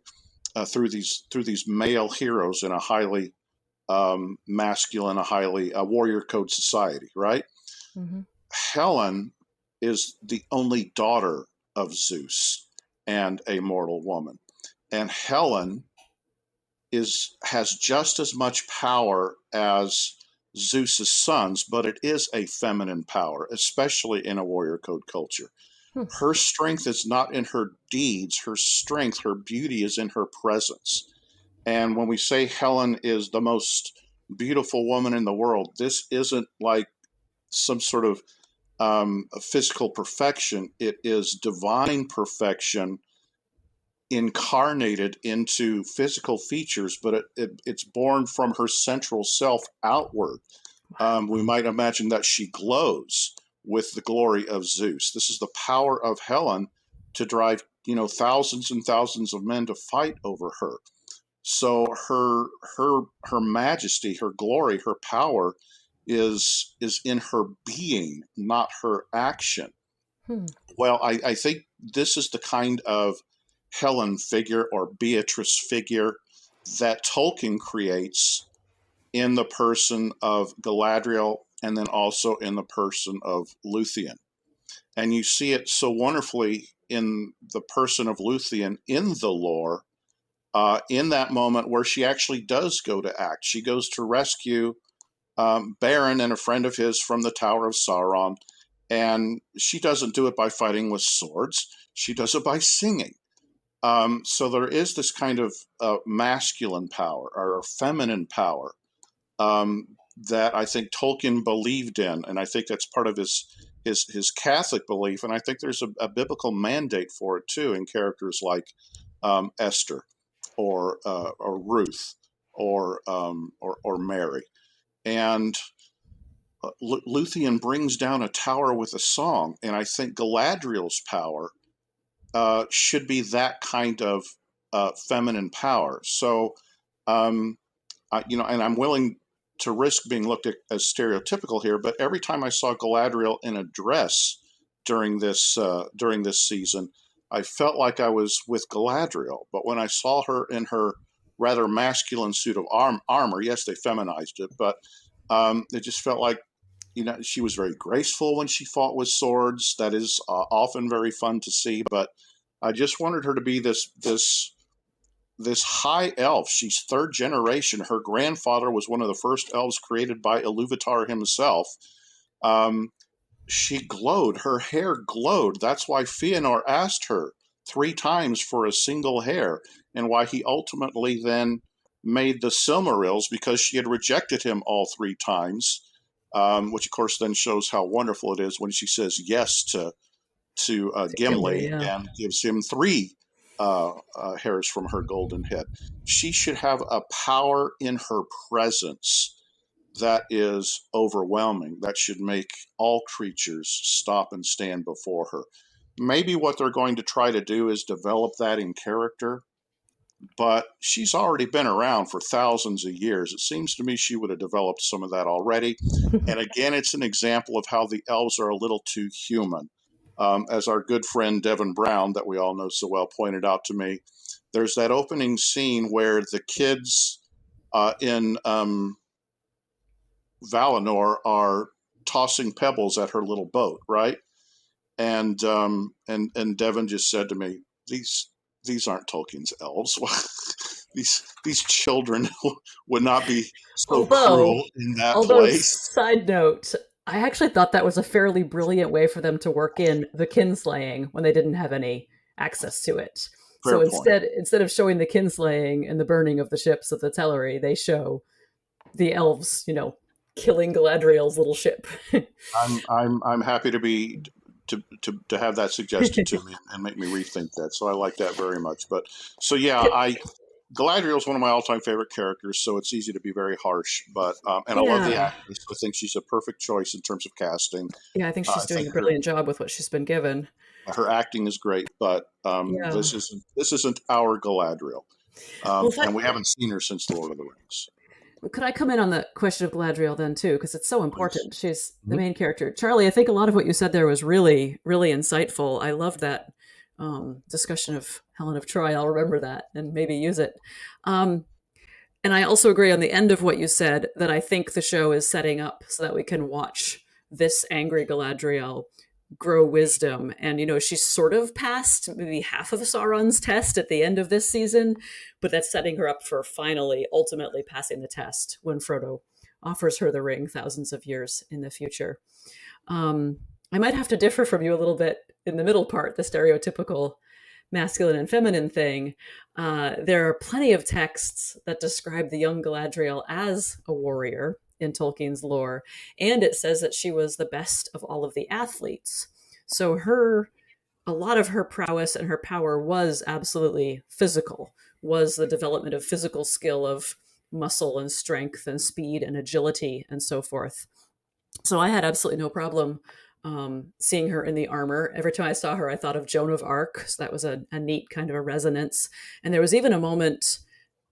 through these male heroes in a highly masculine, a highly warrior code society, right? Helen is the only daughter of Zeus and a mortal woman, and Helen has just as much power as Zeus's sons, but it is a feminine power, especially in a warrior code culture. Her strength is not in her deeds. Her strength, her beauty is in her presence. And when we say Helen is the most beautiful woman in the world, this isn't like some sort of physical perfection. It is divine perfection incarnated into physical features, but it's born from her central self outward. We might imagine that she glows with the glory of Zeus. This is the power of Helen to drive, thousands and thousands of men to fight over her. So her majesty, her glory, her power is in her being, not her action. Well, I think this is the kind of Helen figure or Beatrice figure that Tolkien creates in the person of Galadriel, and then also in the person of Luthien. And you see it so wonderfully in the person of Luthien in the lore, in that moment where she actually does go to act. She goes to rescue Beren and a friend of his from the Tower of Sauron, and she doesn't do it by fighting with swords. She does it by singing. So there is this kind of masculine power or feminine power that I think Tolkien believed in, and I think that's part of his Catholic belief, and I think there's a biblical mandate for it too in characters like Esther or Ruth or Mary. And Luthien brings down a tower with a song, and I think Galadriel's power should be that kind of feminine power. So, and I'm willing to risk being looked at as stereotypical here, but every time I saw Galadriel in a dress during this season, I felt like I was with Galadriel. But when I saw her in her rather masculine suit of armor, yes, they feminized it, but it just felt like, she was very graceful when she fought with swords. That is often very fun to see, but I just wanted her to be this this high elf. She's third generation. Her grandfather was one of the first elves created by Iluvatar himself. She glowed. Her hair glowed. That's why Fëanor asked her 3 times for a single hair, and why he ultimately then made the Silmarils, because she had rejected him all 3 times, which of course then shows how wonderful it is when she says yes to Gimli, yeah. and gives him 3 hairs from her golden head. She should have a power in her presence that is overwhelming, that should make all creatures stop and stand before her. Maybe what they're going to try to do is develop that in character, but she's already been around for thousands of years. It seems to me she would have developed some of that already. And again, it's an example of how the elves are a little too human. As our good friend Devin Brown, that we all know so well, pointed out to me, there's that opening scene where the kids in Valinor are tossing pebbles at her little boat, right? And Devin just said to me, these aren't Tolkien's elves. these children would not be so cruel in that place. Side note, I actually thought that was a fairly brilliant way for them to work in the kinslaying when they didn't have any access to it. Fair so instead of showing the kinslaying and the burning of the ships of the Teleri, they show the elves, killing Galadriel's little ship. I'm happy to have that suggested to me and make me rethink that. So I like that very much. But so yeah, Galadriel is one of my all-time favorite characters, so it's easy to be very harsh. But I love the actress. I think she's a perfect choice in terms of casting. Yeah, I think she's doing a brilliant job with what she's been given. Her acting is great, but this isn't our Galadriel, and we haven't seen her since The Lord of the Rings. Could I come in on the question of Galadriel then too, because it's so important? She's the main character. Charlie, I think a lot of what you said there was really, really insightful. I loved that discussion of Helen of Troy. I'll remember that and maybe use it. And I also agree on the end of what you said, that I think the show is setting up so that we can watch this angry Galadriel grow wisdom. And, she's sort of passed maybe half of Sauron's test at the end of this season, but that's setting her up for ultimately passing the test when Frodo offers her the ring thousands of years in the future. I might have to differ from you a little bit in the middle part, the stereotypical masculine and feminine thing. There are plenty of texts that describe the young Galadriel as a warrior in Tolkien's lore, and it says that she was the best of all of the athletes. So a lot of her prowess and her power was absolutely physical, was the development of physical skill, of muscle and strength and speed and agility and so forth. So I had absolutely no problem seeing her in the armor. Every time I saw her, I thought of Joan of Arc. So that was a neat kind of a resonance. And there was even a moment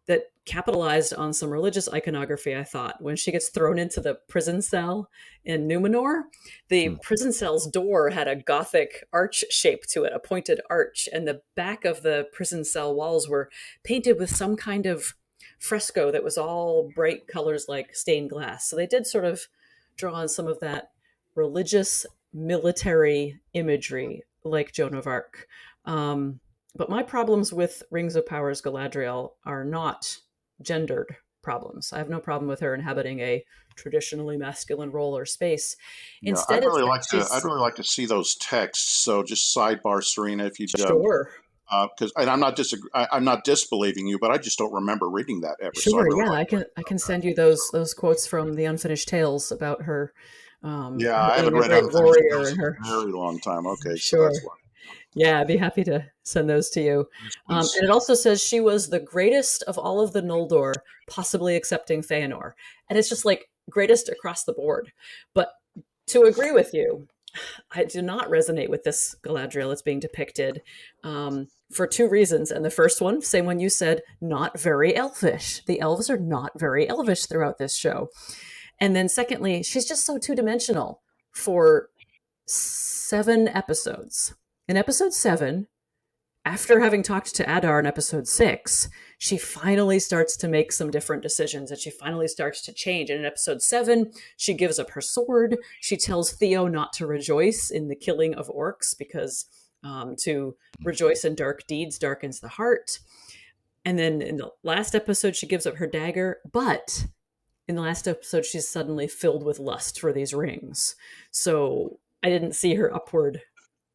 that capitalized on some religious iconography, I thought, when she gets thrown into the prison cell in Numenor. The prison cell's door had a Gothic arch shape to it, a pointed arch, and the back of the prison cell walls were painted with some kind of fresco that was all bright colors like stained glass. So they did sort of draw on some of that religious military imagery like Joan of Arc. But my problems with Rings of Power's Galadriel are not gendered problems. I have no problem with her inhabiting a traditionally masculine role or space. Instead, I'd really like to see those texts. So just sidebar, Sørina, if you sure. Because and I'm not disbelieving you, but I just don't remember reading that ever. Sure, so I can send you those quotes from the Unfinished Tales about her. I haven't read Unfinished Tales in a very long time. Okay, sure. So that's why. Yeah, I'd be happy to send those to you. And it also says she was the greatest of all of the Noldor, possibly excepting Fëanor. And it's just like greatest across the board. But to agree with you, I do not resonate with this Galadriel that's being depicted for 2 reasons. And the first one, same one you said, not very elvish. The elves are not very elvish throughout this show. And then secondly, she's just so 2-dimensional for 7 episodes. In episode 7, after having talked to Adar in episode 6, she finally starts to make some different decisions and she finally starts to change. And in episode 7, she gives up her sword. She tells Theo not to rejoice in the killing of orcs because to rejoice in dark deeds darkens the heart. And then in the last episode, she gives up her dagger, but in the last episode, she's suddenly filled with lust for these rings. So I didn't see her upward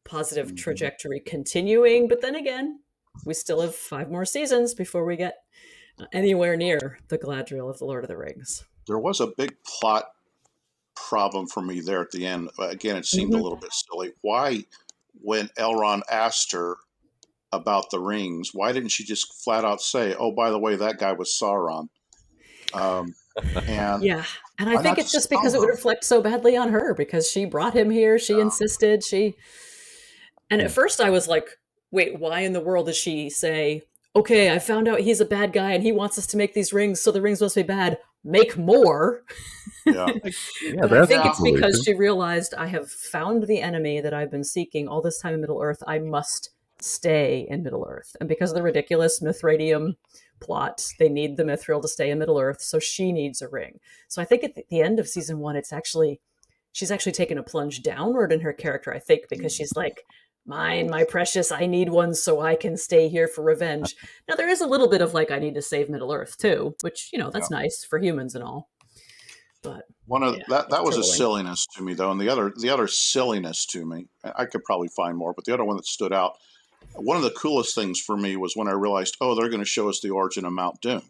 positive trajectory continuing. But then again, we still have 5 more seasons before we get anywhere near the Galadriel of the Lord of the Rings. There was a big plot problem for me there at the end. Again, it seemed a little bit silly. Why, when Elrond asked her about the rings, why didn't she just flat out say, "Oh, by the way, that guy was Sauron"? And yeah, and I think it's just because it would reflect so badly on her, because she brought him here, she insisted, and at first I was like, wait, why in the world does she say, okay, I found out he's a bad guy and he wants us to make these rings, so the rings must be bad, make more. Yeah. But I think it's because she realized, I have found the enemy that I've been seeking all this time in Middle-earth, I must stay in Middle-earth. And because of the ridiculous Mithradium plot, they need the Mithril to stay in Middle-earth, so she needs a ring. So I think at the end of season 1, she's actually taken a plunge downward in her character, I think, because she's like, mine, my precious, I need one so I can stay here for revenge. Now there is a little bit of like, I need to save Middle-earth too, which, that's nice for humans and all. But one of that was a silliness to me, though, and the other silliness to me, I could probably find more, but the other one that stood out, one of the coolest things for me was when I realized, oh, they're going to show us the origin of Mount Doom.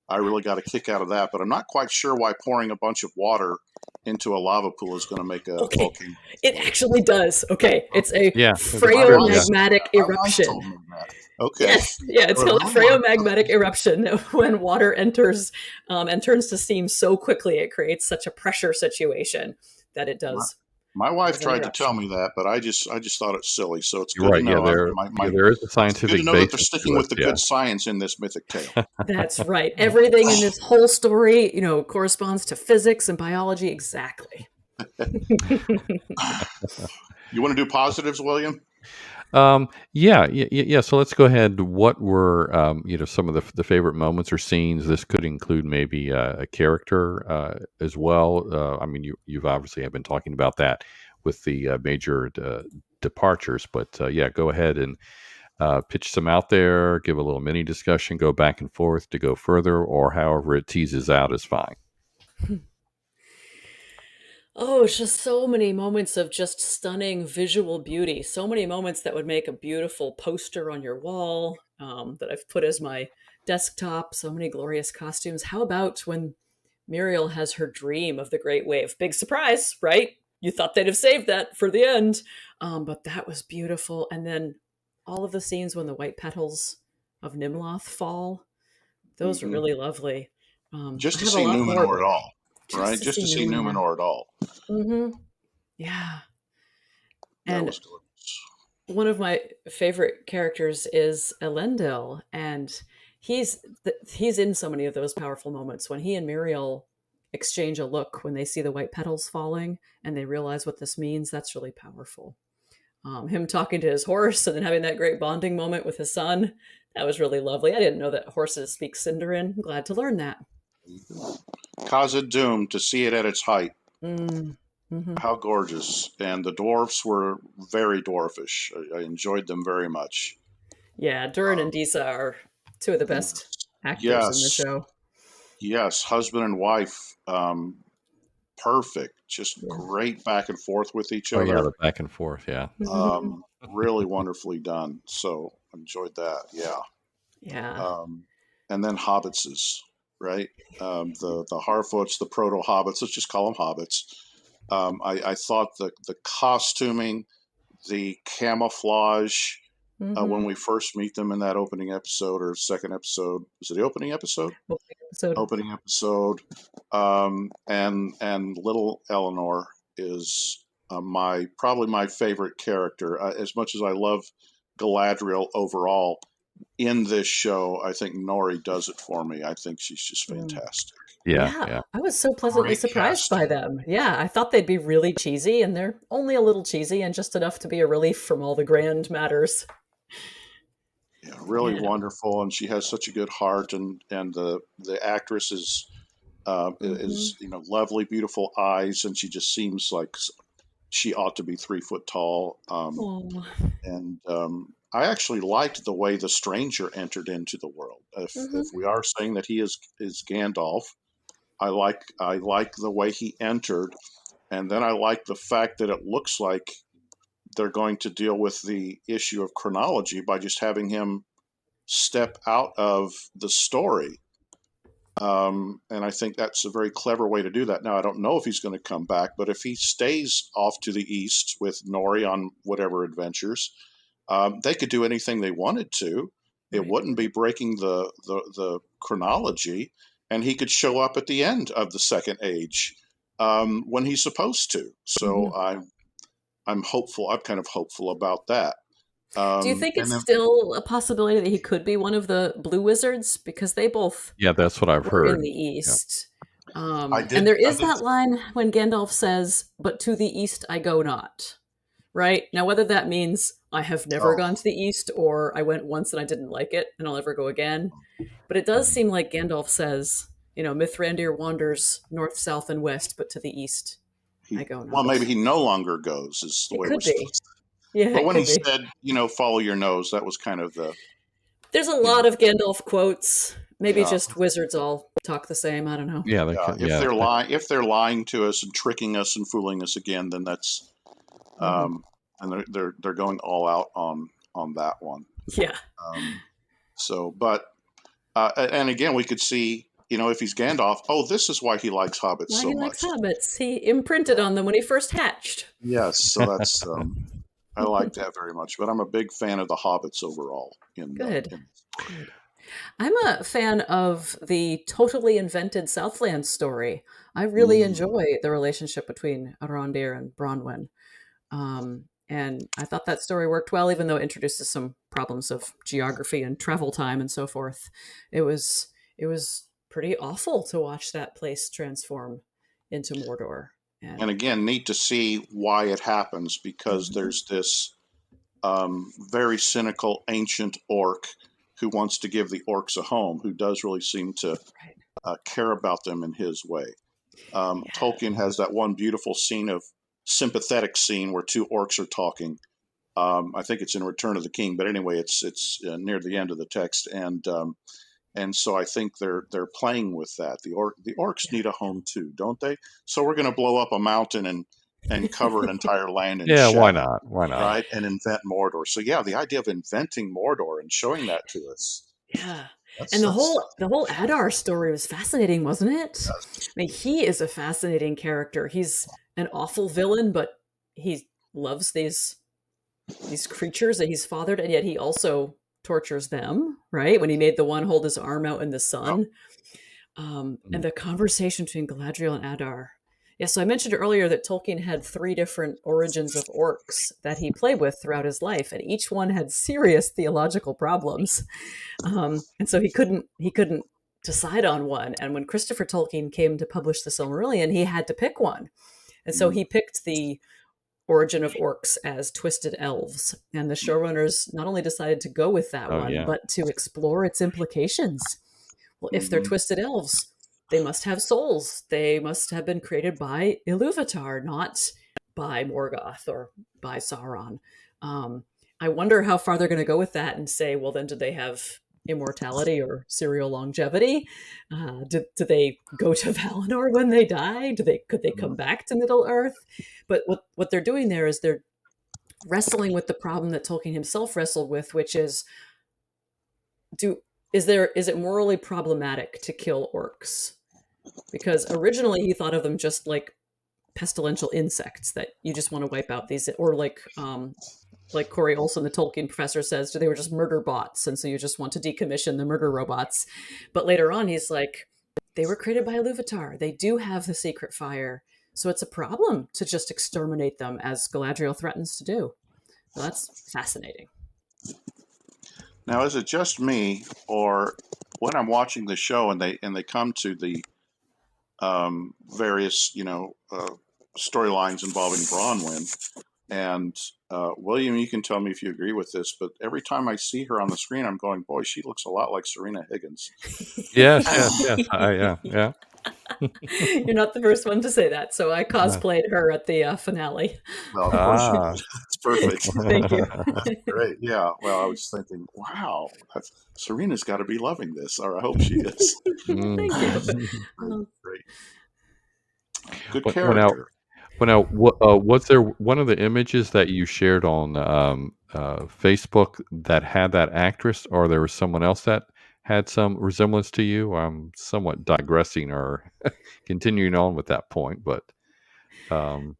I really got a kick out of that, but I'm not quite sure why pouring a bunch of water into a lava pool is going to make a volcano. It actually does. Okay, it's a phreomagmatic eruption. Okay. Yes, yeah, it's called a phreomagmatic eruption. When water enters and turns to steam so quickly, it creates such a pressure situation that it does. My wife tried to tell me that, but I just thought it's silly. So it's good right. to know. There is a scientific good to know that they're sticking with the good science in this mythic tale. That's right. Everything in this whole story, corresponds to physics and biology exactly. You want to do positives, William? Yeah. So let's go ahead. What were some of the favorite moments or scenes? This could include maybe a character as well. I mean, you've obviously have been talking about that with the major departures, but go ahead and pitch some out there. Give a little mini discussion. Go back and forth to go further, or however it teases out is fine. Oh, it's just so many moments of just stunning visual beauty. So many moments that would make a beautiful poster on your wall that I've put as my desktop. So many glorious costumes. How about when Muriel has her dream of the Great Wave? Big surprise, right? You thought they'd have saved that for the end. But that was beautiful. And then all of the scenes when the white petals of Nimloth fall, those are really lovely. Just to see Numenor at all. Right, just to see Numenor at all. Yeah, and one of my favorite characters is Elendil, and he's in so many of those powerful moments when he and Muriel exchange a look when they see the white petals falling and they realize what this means. That's really powerful. Him talking to his horse and then having that great bonding moment with his son, that was really lovely. I didn't know that horses speak Sindarin. I'm glad to learn that. Khazad-dûm, to see it at its height. How gorgeous. And the dwarfs were very dwarfish. I enjoyed them very much. Yeah, Durin and Disa are two of the best actors in the show. Yes, husband and wife, perfect. Just great back and forth with each other. Oh, yeah, the back and forth, yeah. Really wonderfully done. So enjoyed that, Yeah. And then hobbitses. Right, the Harfoots, the proto-hobbits. Let's just call them hobbits. I thought the costuming, the camouflage when we first meet them in that opening episode or second episode. Was it the opening episode? Opening episode. And little Eleanor is probably my favorite character. As much as I love Galadriel overall, in this show, I think Nori does it for me. I think she's just fantastic. Yeah. I was so pleasantly surprised by them. Yeah, I thought they'd be really cheesy, and they're only a little cheesy and just enough to be a relief from all the grand matters. Yeah, really wonderful, and she has such a good heart, and the actress is lovely, beautiful eyes, and she just seems like she ought to be 3 foot tall. And I actually liked the way the stranger entered into the world. If we are saying that he is Gandalf, I like the way he entered, and then I like the fact that it looks like they're going to deal with the issue of chronology by just having him step out of the story. And I think that's a very clever way to do that. Now, I don't know if he's going to come back, but if he stays off to the east with Nori on whatever adventures, they could do anything they wanted to. It wouldn't be breaking the chronology, and he could show up at the end of the Second Age when he's supposed to. So I'm hopeful. I'm kind of hopeful about that. Do you think it's still a possibility that he could be one of the Blue Wizards? Because they both that's what I've were heard. in the East. And there is that line when Gandalf says, "But to the East I go not." Right? Now, whether that means I have never gone to the East, or I went once and I didn't like it and I'll never go again. But it does seem like Gandalf says, Mithrandir wanders north, south, and west, but to the East I go not. Well, maybe he no longer goes, is the way it was supposed to. Yeah, but when he said, follow your nose, that was kind of the... There's a lot of Gandalf quotes. Maybe just wizards all talk the same. I don't know. If they're lying to us and tricking us and fooling us again, then that's... and they're going all out on that one. Yeah. And again, we could see, if he's Gandalf, this is why he likes hobbits so much. He likes hobbits. He imprinted on them when he first hatched. Yes, so that's I like that very much. But I'm a big fan of the hobbits overall. Good. I'm a fan of the totally invented Southland story. I really enjoy the relationship between Arondir and Bronwyn. And I thought that story worked well, even though it introduces some problems of geography and travel time and so forth. It was pretty awful to watch that place transform into Mordor. And again, neat to see why it happens, because there's this very cynical ancient orc who wants to give the orcs a home, who does really seem to care about them in his way. Tolkien has that one beautiful sympathetic scene where two orcs are talking. I think it's in Return of the King, but anyway, it's near the end of the text, and so I think they're playing with that. The orcs need a home too, don't they? So we're going to blow up a mountain and cover an entire land in shadow, why not? Right, and invent Mordor. So the idea of inventing Mordor and showing that to us. Yeah. And the whole Adar story was fascinating, wasn't it? I mean, he is a fascinating character. He's an awful villain, but he loves these creatures that he's fathered, and yet he also tortures them, right? When he made the one hold his arm out in the sun. And the conversation between Galadriel and Adar. Yeah, so I mentioned earlier that Tolkien had 3 different origins of orcs that he played with throughout his life, and each one had serious theological problems. And so he couldn't decide on one. And when Christopher Tolkien came to publish the Silmarillion, he had to pick one. And so he picked the origin of orcs as twisted elves. And the showrunners not only decided to go with that but to explore its implications. Well, if they're twisted elves, they must have souls. They must have been created by Ilúvatar, not by Morgoth or by Sauron. I wonder how far they're going to go with that and say, well, then do they have immortality or serial longevity? Do they go to Valinor when they die? Could they come back to Middle Earth? But what they're doing there is they're wrestling with the problem that Tolkien himself wrestled with, which is, is it morally problematic to kill orcs? Because originally he thought of them just like pestilential insects that you just want to wipe out, these, or like Corey Olson, the Tolkien professor, says, they were just murder bots, and so you just want to decommission the murder robots. But later on, he's like, they were created by Ilúvatar. They do have the secret fire, so it's a problem to just exterminate them, as Galadriel threatens to do. So that's fascinating. Now, is it just me, or when I'm watching the show and they come to the various storylines involving Bronwyn, and William, you can tell me if you agree with this, but every time I see her on the screen, I'm going, boy, she looks a lot like Sørina Higgins. Yes. Yeah. You're not the first one to say that. So I cosplayed her at the finale. Well, of course you Ah. did. It's perfect. Thank you. Great. Yeah. Well, I was thinking, wow, Sørina's got to be loving this, or I hope she is. Thank you. Great. Great. Good Well, now, character. was there one of the images that you shared on Facebook that had that actress, or there was someone else that had some resemblance to you? I'm somewhat digressing or continuing on with that point, but um,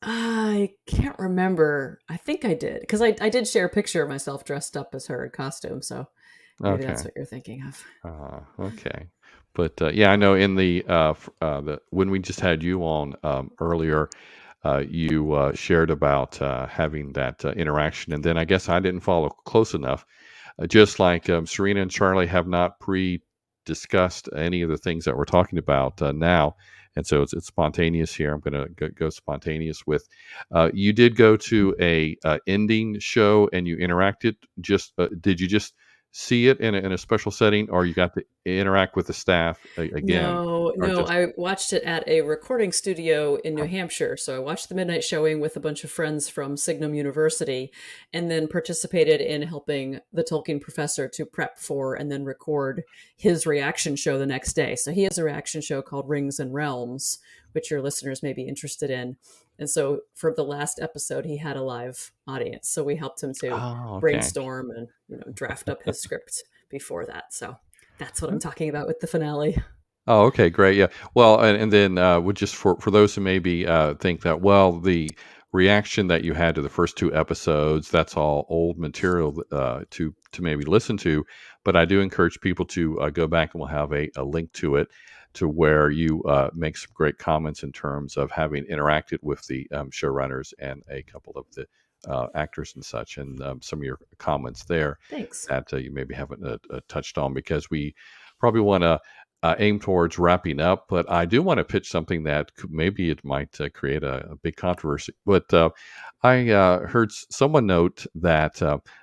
I can't remember. I think I did because I did share a picture of myself dressed up as her in costume. So maybe that's okay. what you're thinking of. Okay. But yeah, I know in the when we just had you on earlier, you shared about having that interaction, and then I guess I didn't follow close enough. Just like Sørina and Charlie have not pre-discussed any of the things that we're talking about now, and so it's spontaneous here. I'm going to go spontaneous with. You did go to a ending show and you interacted. Just did you just see it in a special setting, or you got to interact with the staff again, or No, just I watched it at a recording studio in New Hampshire. So I watched the midnight showing with a bunch of friends from Signum University and then participated in helping the Tolkien professor to prep for and then record his reaction show the next day. So he has a reaction show called Rings and Realms, which your listeners may be interested in. And so for the last episode, he had a live audience. So we helped him to oh, okay. brainstorm and draft up his script before that. So that's what I'm talking about with the finale. Oh, okay, great. Yeah. Well, and then would just for those who maybe think that, well, the reaction that you had to the first two episodes, that's all old material to maybe listen to. But I do encourage people to go back, and we'll have a link to it, to where you make some great comments in terms of having interacted with the showrunners and a couple of the actors and such, and some of your comments there Thanks. that you maybe haven't touched on, because we probably want to aim towards wrapping up, but I do want to pitch something that maybe it might create a big controversy. But I heard someone note that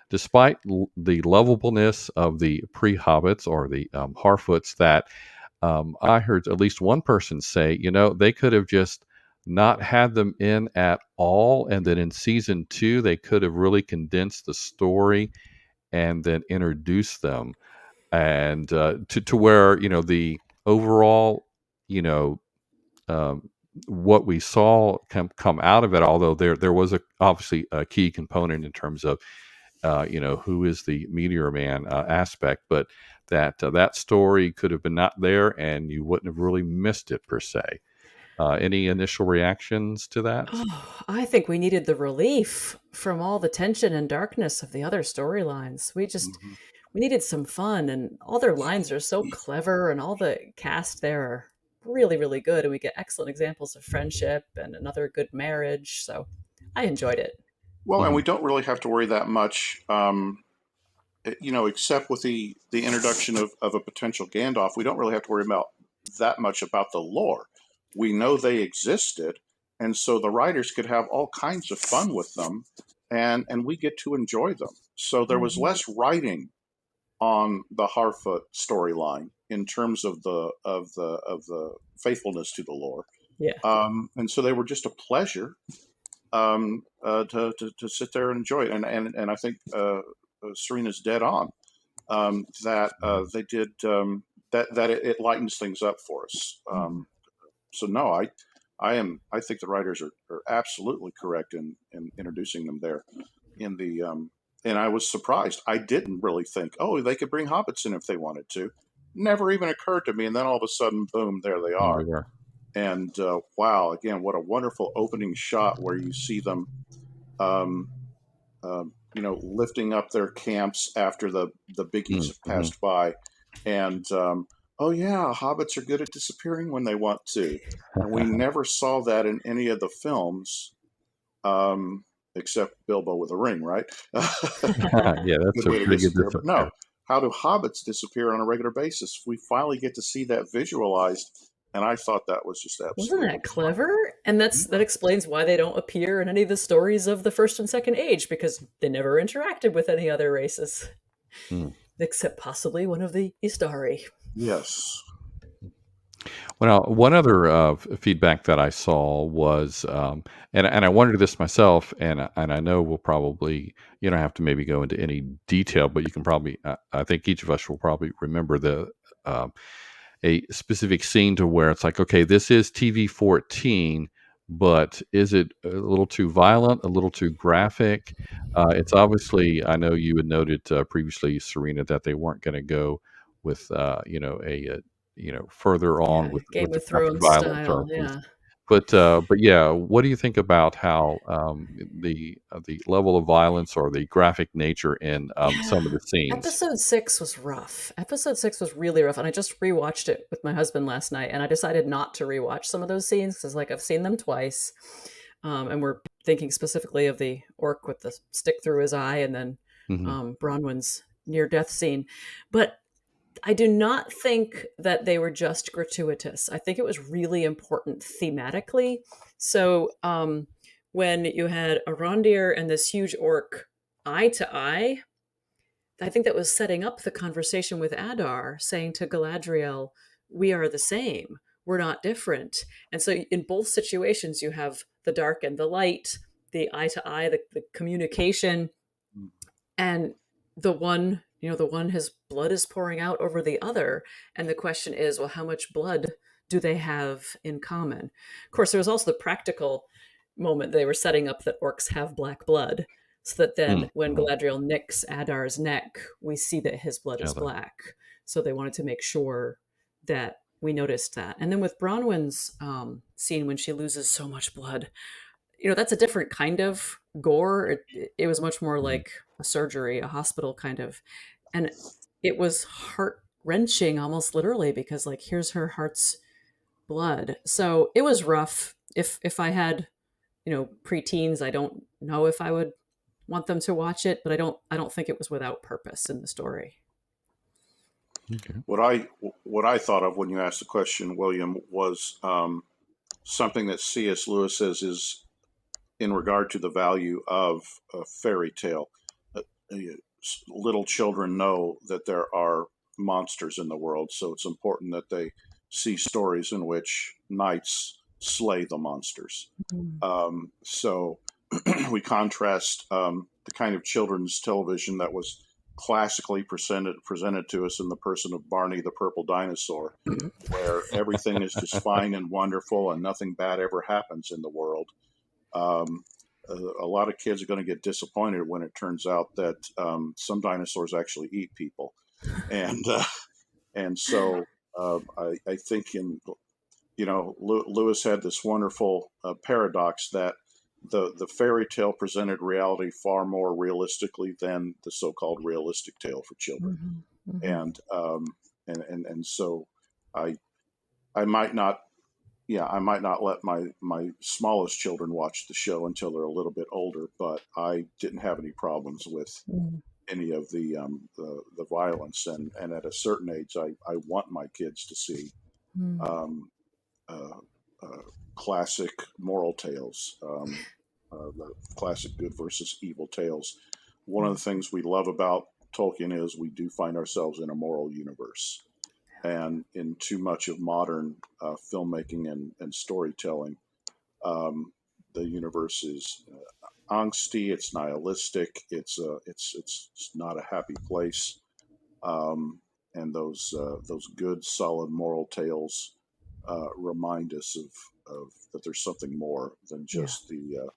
despite the lovableness of the pre-hobbits or the Harfoots, that I heard at least one person say, they could have just not had them in at all, and then in season 2 they could have really condensed the story and then introduced them, and to where the overall, you know um, what we saw come out of it, although there was obviously a key component in terms of who is the meteor man aspect, but that story could have been not there and you wouldn't have really missed it per se. Any initial reactions to that? Oh, I think we needed the relief from all the tension and darkness of the other storylines. Mhm. We needed some fun, and all their lines are so clever, and all the cast there are really, really good, and we get excellent examples of friendship and another good marriage. So I enjoyed it. Well, and we Mhm. don't really have to worry that much, except with the introduction of a potential Gandalf. We don't really have to worry about that much about the lore. We know they existed, and so the writers could have all kinds of fun with them, and we get to enjoy them. So there was Mhm. less writing on the Harfoot storyline in terms of the faithfulness to the lore, Yeah. and so they were just a pleasure to sit there and enjoy it. And I think Sørina's dead on, that they did, that it lightens things up for us. So no, I think the writers are absolutely correct in introducing them there in the and I was surprised. I didn't really think, oh, they could bring hobbits in if they wanted to. Never even occurred to me, and then all of a sudden, boom, there they There we are. were. And wow, again, what a wonderful opening shot where you see them, um, lifting up their camps after the biggies have Mm-hmm. passed by, and oh yeah, hobbits are good at disappearing when they want to, and we never saw that in any of the films, um, except Bilbo with a ring, right? Yeah, that's Good a way to pretty good disappear. But no, disappear. how do hobbits disappear on a regular basis? We finally get to see that visualized, and I thought that was just Wasn't absolutely that clever? And yeah. that explains why they don't appear in any of the stories of the First and Second Age, because they never interacted with any other races, Mm. except possibly one of the Istari. Yes. Well, one other feedback that I saw was, and I wondered this myself, and I know we'll probably, you don't have to maybe go into any detail, but you can probably, I think each of us will probably remember um, a specific scene to where it's like, okay, this is TV 14, but is it a little too violent, a little too graphic? It's obviously, I know you had noted previously, Sørina, that they weren't going to go with, further on Yeah, with Game the of graphic Thrones violence or style. things. Yeah. But yeah, what do you think about how the level of violence or the graphic nature in some of Yeah. the scenes? Episode 6 was rough. Episode 6 was really rough. And I just rewatched it with my husband last night. And I decided not to rewatch some of those scenes because, like, I've seen them twice. And we're thinking specifically of the orc with the stick through his eye and then Hmm. Bronwyn's near death scene. But I do not think that they were just gratuitous. I think it was really important thematically. So when you had Arondir and this huge orc eye to eye, I think that was setting up the conversation with Adar, saying to Galadriel, "We are the same. We're not different." And so, in both situations, you have the dark and the light, the eye to eye, the communication, and the one, his blood is pouring out over the other. And the question is, well, how much blood do they have in common? Of course, there was also the practical moment. They were setting up that orcs have black blood, so that then when Mm-hmm. Galadriel nicks Adar's neck, we see that his blood is Yeah, black. So they wanted to make sure that we noticed that. And then with Bronwyn's scene when she loses so much blood, that's a different kind of gore. It was much more mhm. like a surgery, a hospital kind of, and it was heart wrenching, almost literally, because, like, here's her heart's blood. So it was rough. If I had preteens, I don't know if I would want them to watch it, but I don't think it was without purpose in the story. Okay. What I thought of when you asked the question, William, was something that C.S. Lewis says is in regard to the value of a fairy tale. Uh, uh, Little children know that there are monsters in the world, so it's important that they see stories in which knights slay the monsters. Mm. So we contrast the kind of children's television that was classically presented to us in the person of Barney the Purple Dinosaur, where everything is just fine and wonderful and nothing bad ever happens in the world. Um, a lot of kids are going to get disappointed when it turns out that some dinosaurs actually eat people, and so I think Lewis had this wonderful paradox that the fairy tale presented reality far more realistically than the so-called realistic tale for children, Mhm. Mhm. and so I I might not I might not let my smallest children watch the show until they're a little bit older, but I didn't have any problems with Mhm. any of the violence, and at a certain age, I want my kids to see Mhm. um, uh, uh, classic moral tales, the classic good versus evil tales. One of the things we love about Tolkien is we do find ourselves in a moral universe. And in too much of modern filmmaking and storytelling, um, the universe is angsty, it's nihilistic, it's not a happy place. Um, and those good, solid moral tales remind us of that there's something more than Yeah. just the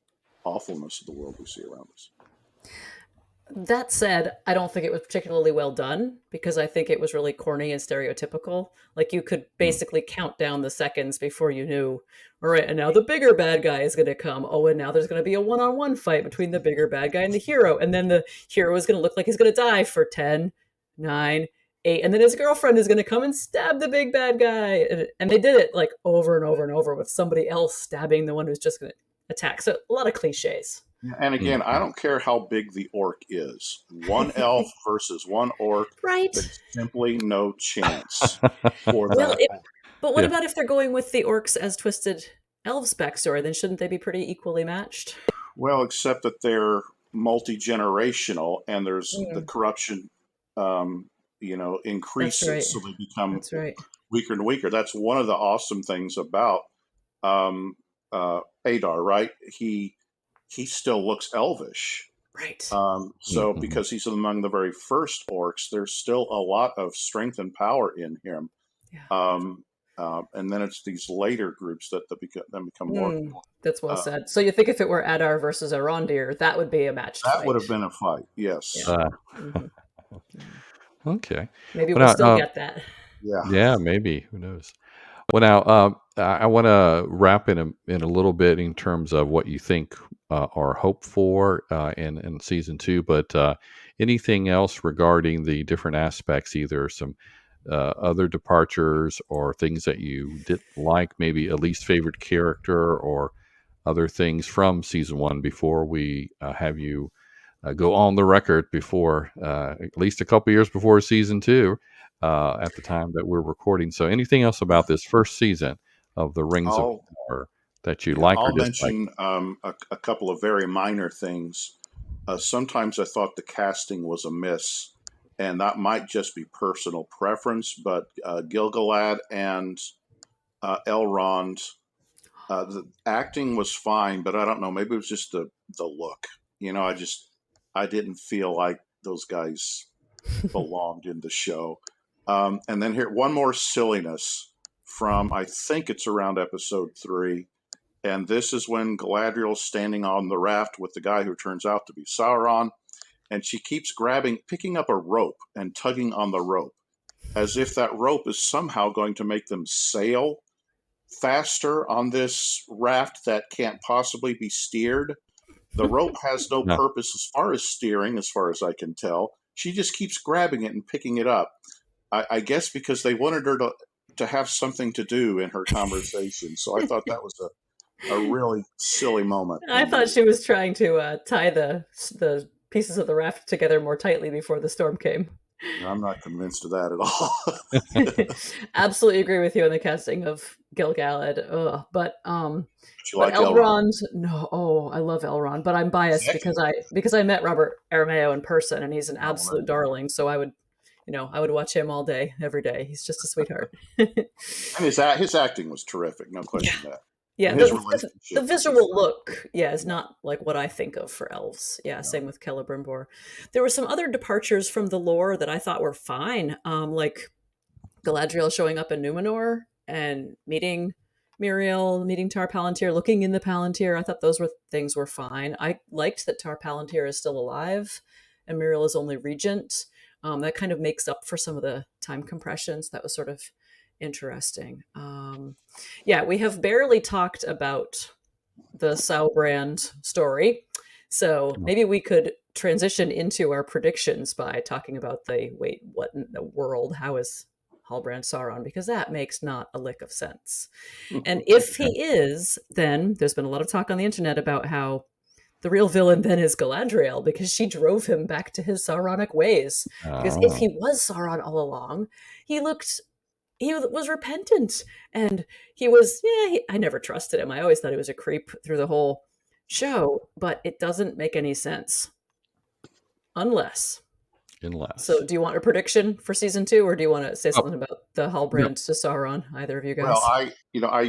awfulness of the world we see around us. That said, I don't think it was particularly well done because I think it was really corny and stereotypical. Like, you could Mm. basically count down the seconds before you knew, all right, and now the bigger bad guy is going to come. Oh, and now there's going to be a one-on-one fight between the bigger bad guy and the hero. And then the hero is going to look like he's going to die for 10, 9, 8. And then his girlfriend is going to come and stab the big bad guy. And they did it like over and over and over with somebody else stabbing the one who's just going to attack. So a lot of cliches. And again, I Mhm. don't care how big the orc is. One elf versus one orc, Right. there's simply no chance for Well, that. but what Yeah. about if they're going with the orcs as twisted elves backstory? Then shouldn't they be pretty equally matched? Well, except that they're multi generational, and there's the Mm, corruption, that's increases, right. so they become. That's right. weaker and weaker. That's one of the awesome things about Adar, right? He still looks elvish. Right. So because he's among the very first orcs, there's still a lot of strength and power in him. Yeah. And then it's these later groups that become more. That's well said. So you think if it were Adar versus Arondir, that would be a matched fight? That would have been a fight, yes. Yeah. Okay. Maybe we'll still get that. Yeah, maybe. Who knows? Well, now I want to wrap in a little bit in terms of what you think or hope for in season 2. But anything else regarding the different aspects, either some other departures or things that you didn't like, maybe a least favorite character or other things from season 1 before we have you go on the record before at least a couple years before season 2 at the time that we're recording. So anything else about this first season of the Rings of Power that you like or dislike? I'll mention a couple of very minor things. Sometimes I thought the casting was amiss, and that might just be personal preference, but Gil-galad and Elrond, the acting was fine, but I don't know, maybe it was just the look. I didn't feel like those guys belonged in the show. And then here, one more silliness from, I think it's around episode 3. And this is when Galadriel's standing on the raft with the guy who turns out to be Sauron. And she keeps picking up a rope and tugging on the rope as if that rope is somehow going to make them sail faster on this raft that can't possibly be steered. The rope has no purpose as far as steering, as far as I can tell. She just keeps grabbing it and picking it up. I guess because they wanted her to have something to do in her conversation. So I thought that was a really silly moment. I thought she was trying to tie the pieces of the raft together more tightly before the storm came. I'm not convinced of that at all. Absolutely agree with you on the casting of Gil-galad. But like Elrond? No, I love Elrond, but I'm biased because I met Robert Aramayo in person, and he's an absolute darling. So I would watch him all day, every day. He's just a sweetheart. And his acting was terrific, no question that. Yeah, the visual look, is not like what I think of for elves. Yeah, same with Celebrimbor. There were some other departures from the lore that I thought were fine, like Galadriel showing up in Numenor and meeting Miriel, meeting Tar Palantir, looking in the Palantir. I thought those things were fine. I liked that Tar Palantir is still alive and Miriel is only regent. That kind of makes up for some of the time compressions. That was sort of interesting. We have barely talked about the Saubrand story, so maybe we could transition into our predictions by talking about what in the world, how is Halbrand Sauron, because that makes not a lick of sense. And if he is, then there's been a lot of talk on the internet about how the real villain then is Galadriel, because she drove him back to his Sauronic ways. Because if he was Sauron all along, he was repentant, and he was, I never trusted him. I always thought he was a creep through the whole show, but it doesn't make any sense. Unless. So do you want a prediction for season 2, or do you want to say something about the Halbrand to Sauron, either of you guys? Well,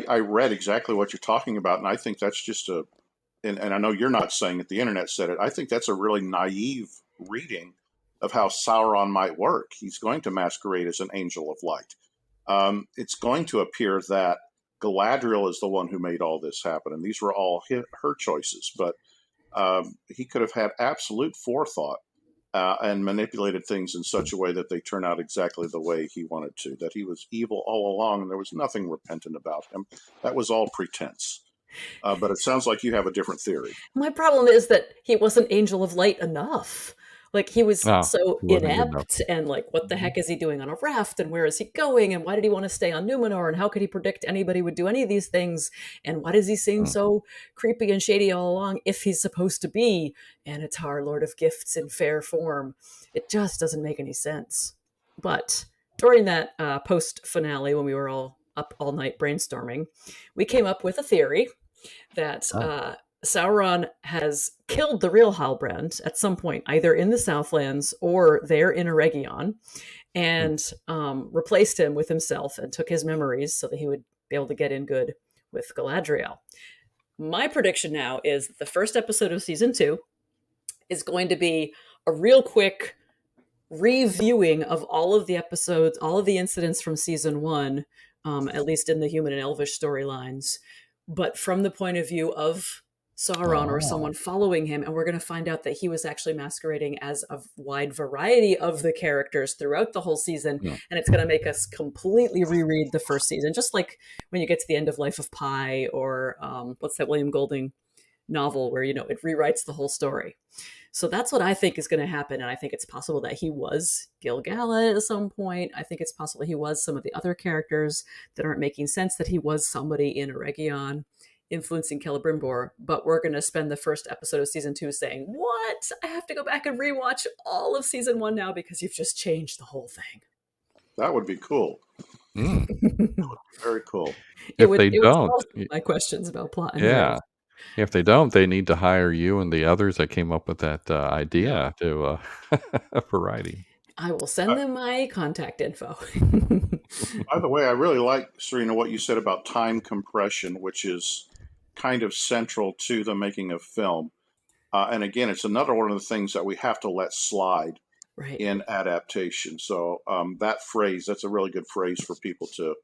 I read exactly what you're talking about, and I think that's just and I know you're not saying it, the internet said it, I think that's a really naive reading of how Sauron might work. He's going to masquerade as an angel of light. It's going to appear that Galadriel is the one who made all this happen, and these were all her choices. But he could have had absolute forethought and manipulated things in such a way that they turn out exactly the way he wanted to, that he was evil all along, and there was nothing repentant about him. That was all pretense. But it sounds like you have a different theory. My problem is that he wasn't angel of light enough. Like, he was so inept, and like, what the heck is he doing on a raft, and where is he going, and why did he want to stay on Numenor, and how could he predict anybody would do any of these things, and why does he seem so creepy and shady all along if he's supposed to be Anatar, Lord of Gifts in fair form? It just doesn't make any sense. But during that post-finale, when we were all up all night brainstorming, we came up with a theory that Sauron has killed the real Halbrand at some point, either in the Southlands or there in Eregion. and replaced him with himself and took his memories so that he would be able to get in good with Galadriel. My prediction now is that the first episode of season 2 is going to be a real quick reviewing of all of the episodes, all of the incidents from season 1, at least in the human and elvish storylines, but from the point of view of Sauron or someone following him. And we're going to find out that he was actually masquerading as a wide variety of the characters throughout the whole season. Yeah. And it's going to make us completely reread the first season, just like when you get to the end of Life of Pi or what's that William Golding novel where, it rewrites the whole story. So that's what I think is going to happen. And I think it's possible that he was Gil-galad at some point. I think it's possible he was some of the other characters that aren't making sense, that he was somebody in Eregion influencing Celebrimbor. But we're going to spend the first episode of season 2 saying, what? I have to go back and rewatch all of season 1 now because you've just changed the whole thing. That would be cool. Mm. That would be very cool. If they don't, my questions about plot. And yeah. If they don't, they need to hire you and the others that came up with that idea to for writing. I will send them my contact info. By the way, I really like, Sørina, what you said about time compression, which is kind of central to the making of film. And again, it's another one of the things that we have to let slide in adaptation. So that phrase, that's a really good phrase for people to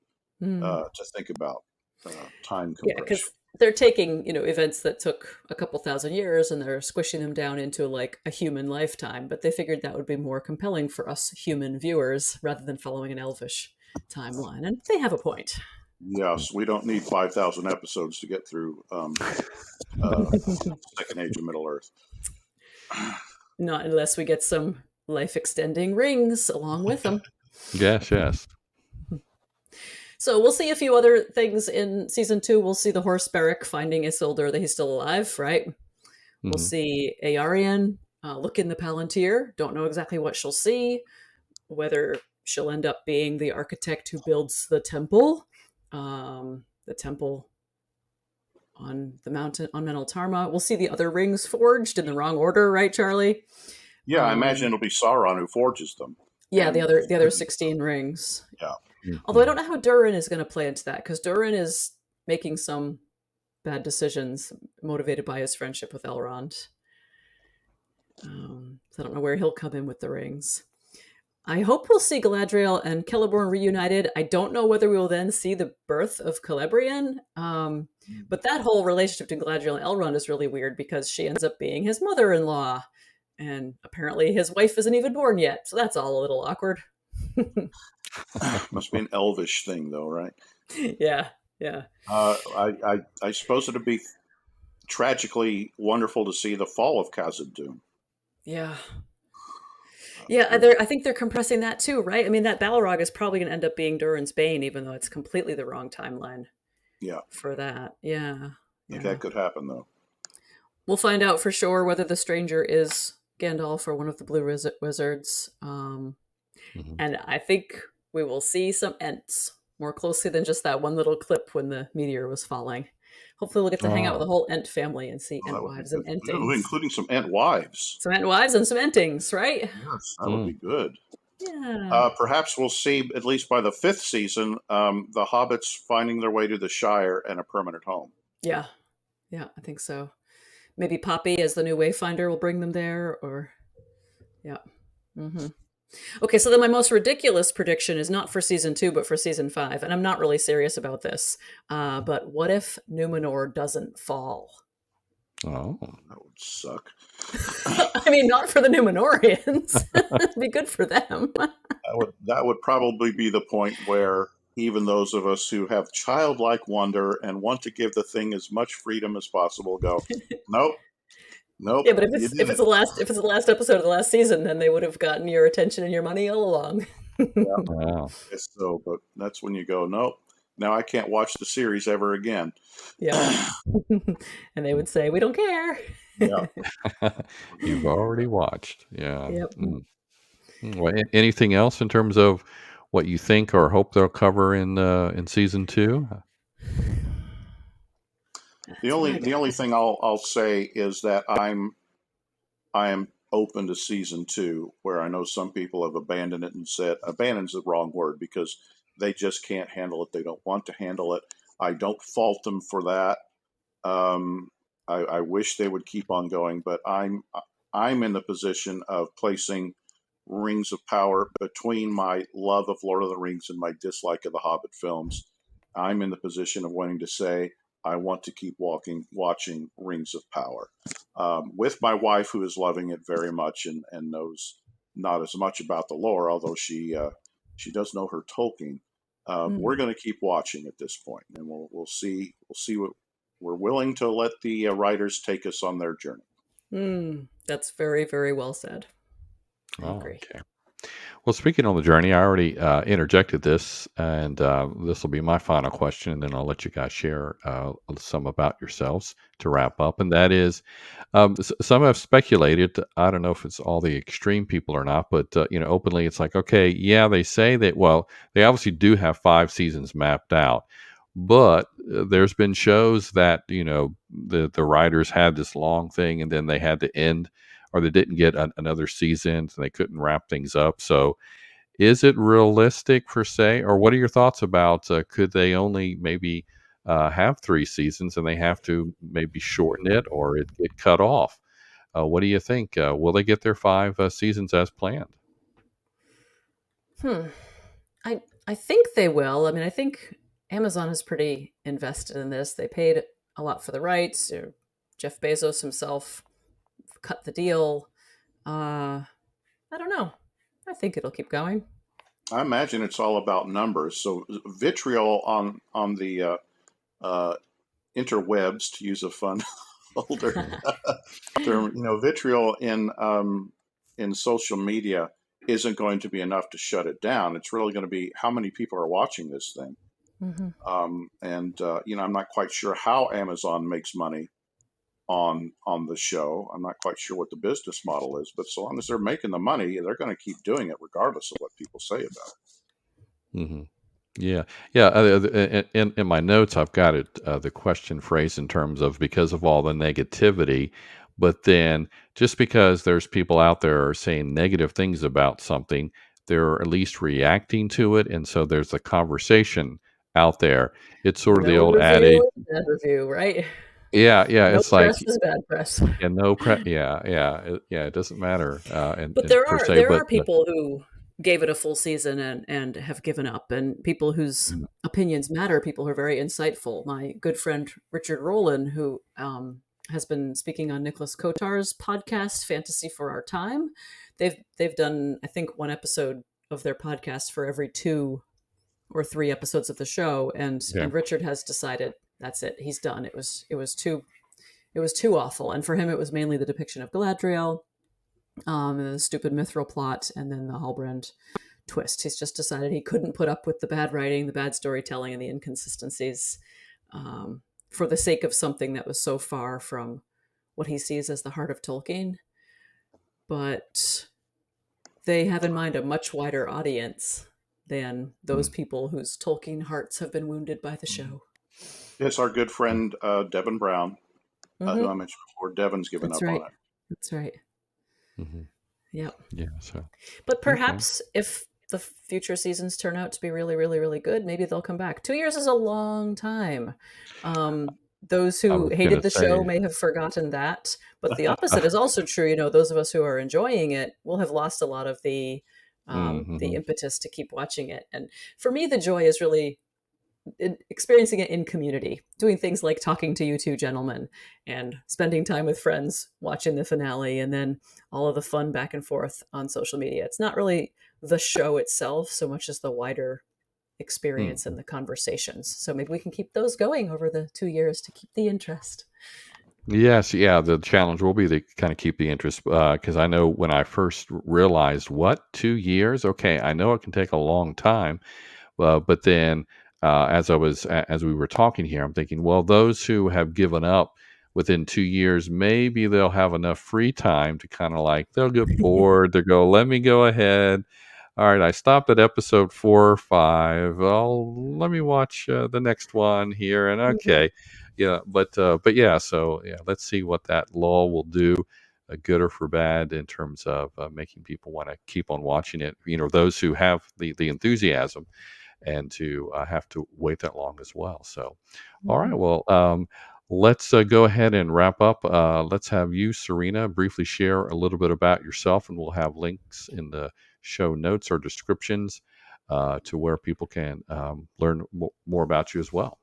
think about, time compression. Yeah, because they're taking, events that took a couple thousand years and they're squishing them down into like a human lifetime. But they figured that would be more compelling for us human viewers rather than following an elvish timeline. And they have a point. Yes, we don't need 5,000 episodes to get through Second Age of Middle-earth. Not unless we get some life-extending rings along with them. Yes. So we'll see a few other things in season 2. We'll see the horse Beric finding Isildur, that he's still alive, right? Mm-hmm. We'll see Eärien look in the Palantir. Don't know exactly what she'll see. Whether she'll end up being the architect who builds the temple on the mountain on Meneltarma. We'll see the other rings forged in the wrong order, right, Charlie? Yeah, I imagine it'll be Sauron who forges them. Yeah, the other 16 rings. Yeah. Although I don't know how Durin is going to play into that, because Durin is making some bad decisions motivated by his friendship with Elrond. So I don't know where he'll come in with the rings. I hope we'll see Galadriel and Celeborn reunited. I don't know whether we will then see the birth of Celebrian. But that whole relationship to Galadriel and Elrond is really weird because she ends up being his mother-in-law. And apparently his wife isn't even born yet. So that's all a little awkward. Must be an elvish thing, though, right? Yeah. I suppose it'd be tragically wonderful to see the fall of Khazad-dûm. Yeah, I think they're compressing that too, right? I mean, that Balrog is probably going to end up being Durin's Bane, even though it's completely the wrong timeline. Yeah. For that, yeah. I think that could happen, though. We'll find out for sure whether the stranger is Gandalf or one of the Blue Wizards. And I think we will see some Ents more closely than just that one little clip when the meteor was falling. Hopefully we'll get to hang out with the whole Ent family and see Ent wives and Entings. Including some Ent wives. Some Ent wives and some Entings, right? Yes, that would be good. Yeah. Perhaps we'll see, at least by the 5th season, the hobbits finding their way to the Shire and a permanent home. Yeah, I think so. Maybe Poppy as the new Wayfinder will bring them there, or... Yeah. Mm-hmm. Okay, so then my most ridiculous prediction is not for season 2, but for season 5. And I'm not really serious about this. But what if Numenor doesn't fall? Oh. That would suck. I mean, not for the Numenorians. It'd be good for them. That would probably be the point where even those of us who have childlike wonder and want to give the thing as much freedom as possible go, nope. Yeah, but if it's the last episode of the last season, then they would have gotten your attention and your money all along. Wow. So, but that's when you go, nope. Now I can't watch the series ever again. Yeah. And they would say, we don't care. Yeah. You've already watched. Yeah. Yep. Well, anything else in terms of what you think or hope they'll cover in season 2? The only thing I'll say is that I am open to season 2, where I know some people have abandoned it and said, abandoned's the wrong word, because they just can't handle it. They don't want to handle it. I don't fault them for that. I wish they would keep on going, but I'm in the position of placing Rings of Power between my love of Lord of the Rings and my dislike of the Hobbit films. I'm in the position of wanting to say I want to keep watching Rings of Power with my wife, who is loving it very much and knows not as much about the lore, although she does know her Tolkien. We're going to keep watching at this point, and we'll see what we're willing to let the writers take us on their journey. That's very, very well said. I agree. Okay. Well, speaking on the journey, I already interjected this, and this will be my final question, and then I'll let you guys share some about yourselves to wrap up. And that is, some have speculated. I don't know if it's all the extreme people or not, but openly, it's like, okay, yeah, they say that. Well, they obviously do have 5 seasons mapped out, but there's been shows that the writers had this long thing, and then they had to end, or they didn't get another season, so they couldn't wrap things up. So is it realistic per se, or what are your thoughts about could they only maybe have 3 seasons and they have to maybe shorten it or it get cut off? What do you think? Will they get their 5 seasons as planned? I think they will. I mean, I think Amazon is pretty invested in this. They paid a lot for the rights. Jeff Bezos himself cut the deal. I don't know. I think it'll keep going. I imagine it's all about numbers. So vitriol on the interwebs, to use a fun older term, vitriol in social media isn't going to be enough to shut it down. It's really going to be how many people are watching this thing. I'm not quite sure how Amazon makes money on the show. I'm not quite sure what the business model is, but so long as they're making the money, they're going to keep doing it regardless of what people say about it. Mm-hmm. Yeah, yeah. In my notes, I've got it the question phrased in terms of because of all the negativity, but then just because there's people out there saying negative things about something, they're at least reacting to it, and so there's a conversation out there. It's sort of the No old adage. review is bad review, right? Yeah, yeah. No It's like press is bad press. and yeah. It doesn't matter But and per se, there but are people who gave it a full season and have given up, and people whose opinions matter, people who are very insightful. My good friend Richard Rowland, who has been speaking on Nicholas Kotar's podcast, Fantasy for Our Time. They've done, I think, 1 episode of their podcast for every 2 or 3 episodes of the show, and Richard has decided that's it. He's done. It was too awful, and for him, it was mainly the depiction of Galadriel, and the stupid mithril plot, and then the Halbrand twist. He's just decided he couldn't put up with the bad writing, the bad storytelling, and the inconsistencies for the sake of something that was so far from what he sees as the heart of Tolkien. But they have in mind a much wider audience than those people whose Tolkien hearts have been wounded by the show. It's our good friend Devin Brown, who I mentioned before. Devin's given up on it. That's right. Yep. Yeah. So, but perhaps if the future seasons turn out to be really, really, really good, maybe they'll come back. 2 years is a long time. Those who hated the show may have forgotten that, but the opposite is also true. Those of us who are enjoying it will have lost a lot of the impetus to keep watching it. And for me, the joy is really experiencing it in community, doing things like talking to you 2 gentlemen and spending time with friends watching the finale, and then all of the fun back and forth on social media. It's not really the show itself so much as the wider experience and the conversations. So maybe we can keep those going over the 2 years to keep the interest. Yes, yeah. The challenge will be to kind of keep the interest because I know when I first realized 2 years. Okay, I know it can take a long time, but then as we were talking here, I'm thinking, well, those who have given up within 2 years, maybe they'll have enough free time to kind of they'll get bored. They'll go, let me go ahead. All right, I stopped at episode 4 or 5. Well, let me watch the next one here. And okay, yeah, but yeah, so yeah, let's see what that lull will do good or for bad in terms of making people want to keep on watching it. Those who have the enthusiasm and to have to wait that long as well. So, all right, well, let's go ahead and wrap up. Let's have you, Sørina, briefly share a little bit about yourself, and we'll have links in the show notes or descriptions to where people can learn more about you as well.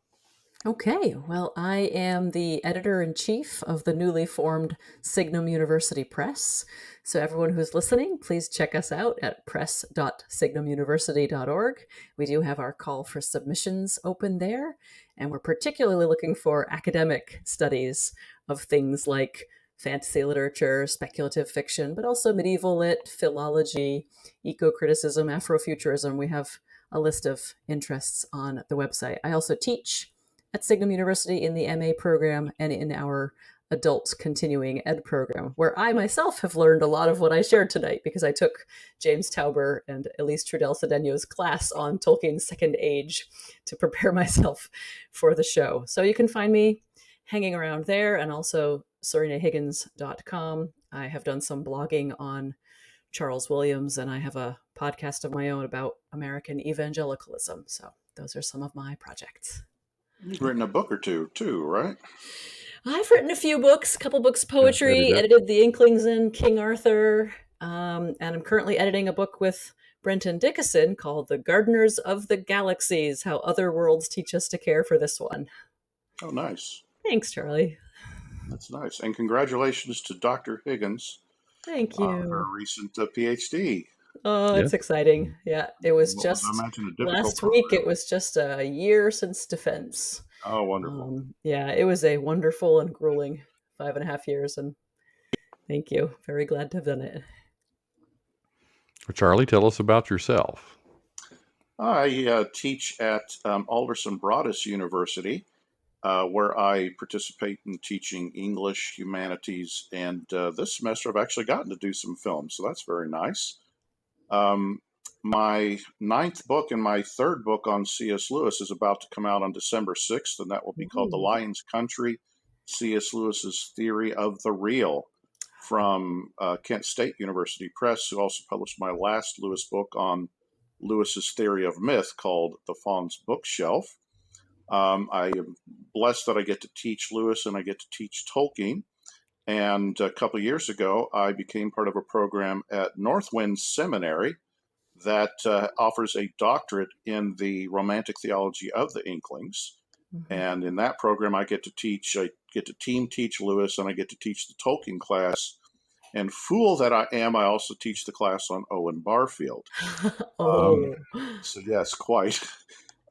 Okay, well, I am the editor-in-chief of the newly formed Signum University Press. So everyone who's listening, please check us out at press.signumuniversity.org. We do have our call for submissions open there, and we're particularly looking for academic studies of things like fantasy literature, speculative fiction, but also medieval lit, philology, eco-criticism, Afrofuturism. We have a list of interests on the website. I also teach at Signum University in the MA program and in our adult continuing ed program, where I myself have learned a lot of what I shared tonight because I took James Tauber and Elise Trudel-Cedeno's class on Tolkien's Second Age to prepare myself for the show. So you can find me hanging around there, and also SørinaHiggins.com. I have done some blogging on Charles Williams, and I have a podcast of my own about American evangelicalism. So those are some of my projects. You've written a book or two, too, right? I've written a few books, a couple books of poetry, edited the Inklings in King Arthur, and I'm currently editing a book with Brenton Dickieson called The Gardeners of the Galaxies, How Other Worlds Teach Us to Care for This One. Oh, nice. Thanks, Charlie. That's nice. And congratulations to Dr. Higgins. Thank you. Her recent PhD. Oh, it's exciting. Yeah, it was just last week. It was just a year since defense. Oh, wonderful. Yeah, it was a wonderful and grueling 5.5 years. And thank you. Very glad to have done it. Charlie, tell us about yourself. I teach at Alderson Broaddus University, where I participate in teaching English, humanities, and this semester I've actually gotten to do some film, so that's very nice. My 9th book and my 3rd book on C.S. Lewis is about to come out on December 6th, and that will be called The Lion's Country, C.S. Lewis's Theory of the Real, from Kent State University Press, who also published my last Lewis book on Lewis's theory of myth called The Faun's Bookshelf. I am blessed that I get to teach Lewis and I get to teach Tolkien. And a couple of years ago, I became part of a program at Northwind Seminary that offers a doctorate in the romantic theology of the Inklings. And in that program, I get to team teach Lewis, and I get to teach the Tolkien class. And fool that I am, I also teach the class on Owen Barfield. So yes, quite.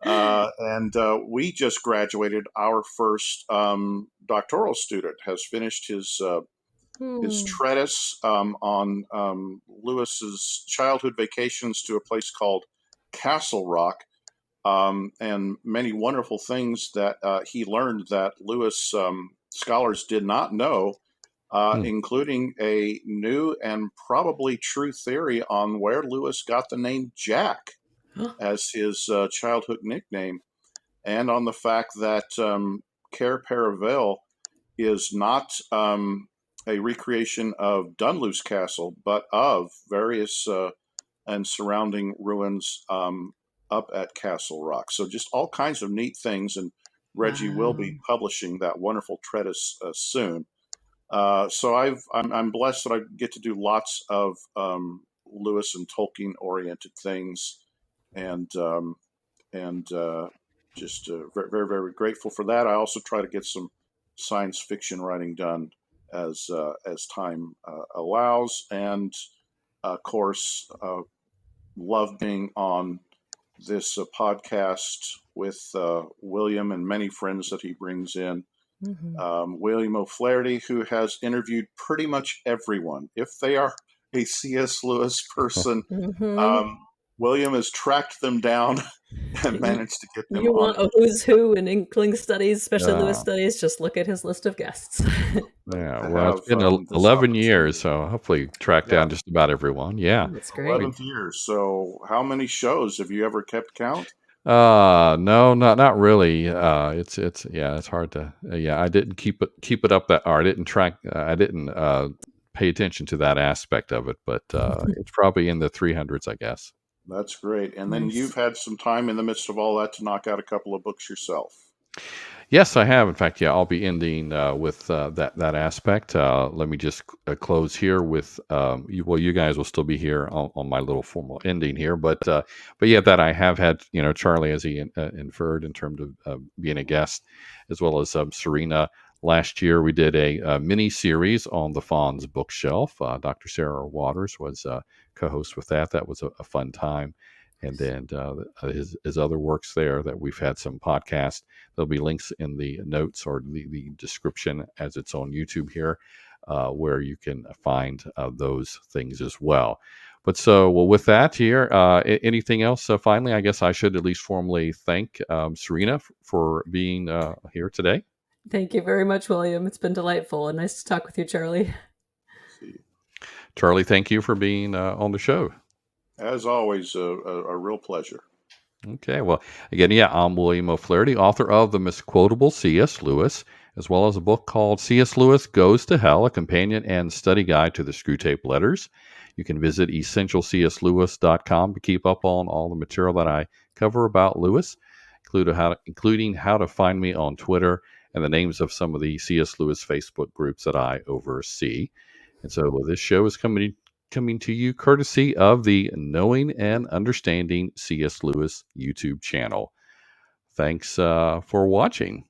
And we just graduated. Our first doctoral student has finished his treatise on Lewis's childhood vacations to a place called Castle Rock, and many wonderful things that he learned that Lewis scholars did not know, including a new and probably true theory on where Lewis got the name Jack as his childhood nickname, and on the fact that Cair Paravel is not a recreation of Dunluce Castle, but of various and surrounding ruins up at Castle Rock. So just all kinds of neat things, and Reggie will be publishing that wonderful treatise soon. So I'm blessed that I get to do lots of Lewis and Tolkien oriented things, and just very, very, very grateful for that. I also try to get some science fiction writing done as time allows, and of course love being on this podcast with William and many friends that he brings in. William O'Flaherty, who has interviewed pretty much everyone. If they are a C.S. Lewis person, William has tracked them down and managed to get them you on. want a who's who in Inkling studies, especially Lewis studies, just look at his list of guests. Yeah, well, it's been 11 years, so hopefully track down just about everyone. Yeah, that's great. 11th year. So how many shows have you ever kept count? No, not really. It's hard to. I didn't keep it up that, or I didn't track. I didn't pay attention to that aspect of it, but it's probably in the 300s, I guess. That's great. And then Nice. you've had some time in the midst of all that to knock out a couple of books yourself. Yes, I have. In fact, yeah, I'll be ending with that aspect. Let me just close here with you guys will still be here on my little formal ending here, but yeah, that I have had, Charlie, as he inferred, in terms of being a guest, as well as Sørina. Last year, we did a mini series on the Fawn's bookshelf. Dr. Sarah Waters was co-host with that. That was a fun time. And then his other works there that we've had some podcasts. There'll be links in the notes or the description as it's on YouTube here, where you can find those things as well. But well, with that here, anything else? Finally, I guess I should at least formally thank Sørina for being here today. Thank you very much, William. It's been delightful and nice to talk with you, Charlie. Charlie, thank you for being on the show. As always, a real pleasure. Okay, well, again, yeah, I'm William O'Flaherty, author of The Misquotable C.S. Lewis, as well as a book called C.S. Lewis Goes to Hell, a companion and study guide to the Screwtape Letters. You can visit essentialcslewis.com to keep up on all the material that I cover about Lewis, including how to find me on Twitter and the names of some of the C.S. Lewis Facebook groups that I oversee. And so this show is coming to you courtesy of the Knowing and Understanding C.S. Lewis YouTube channel. Thanks for watching.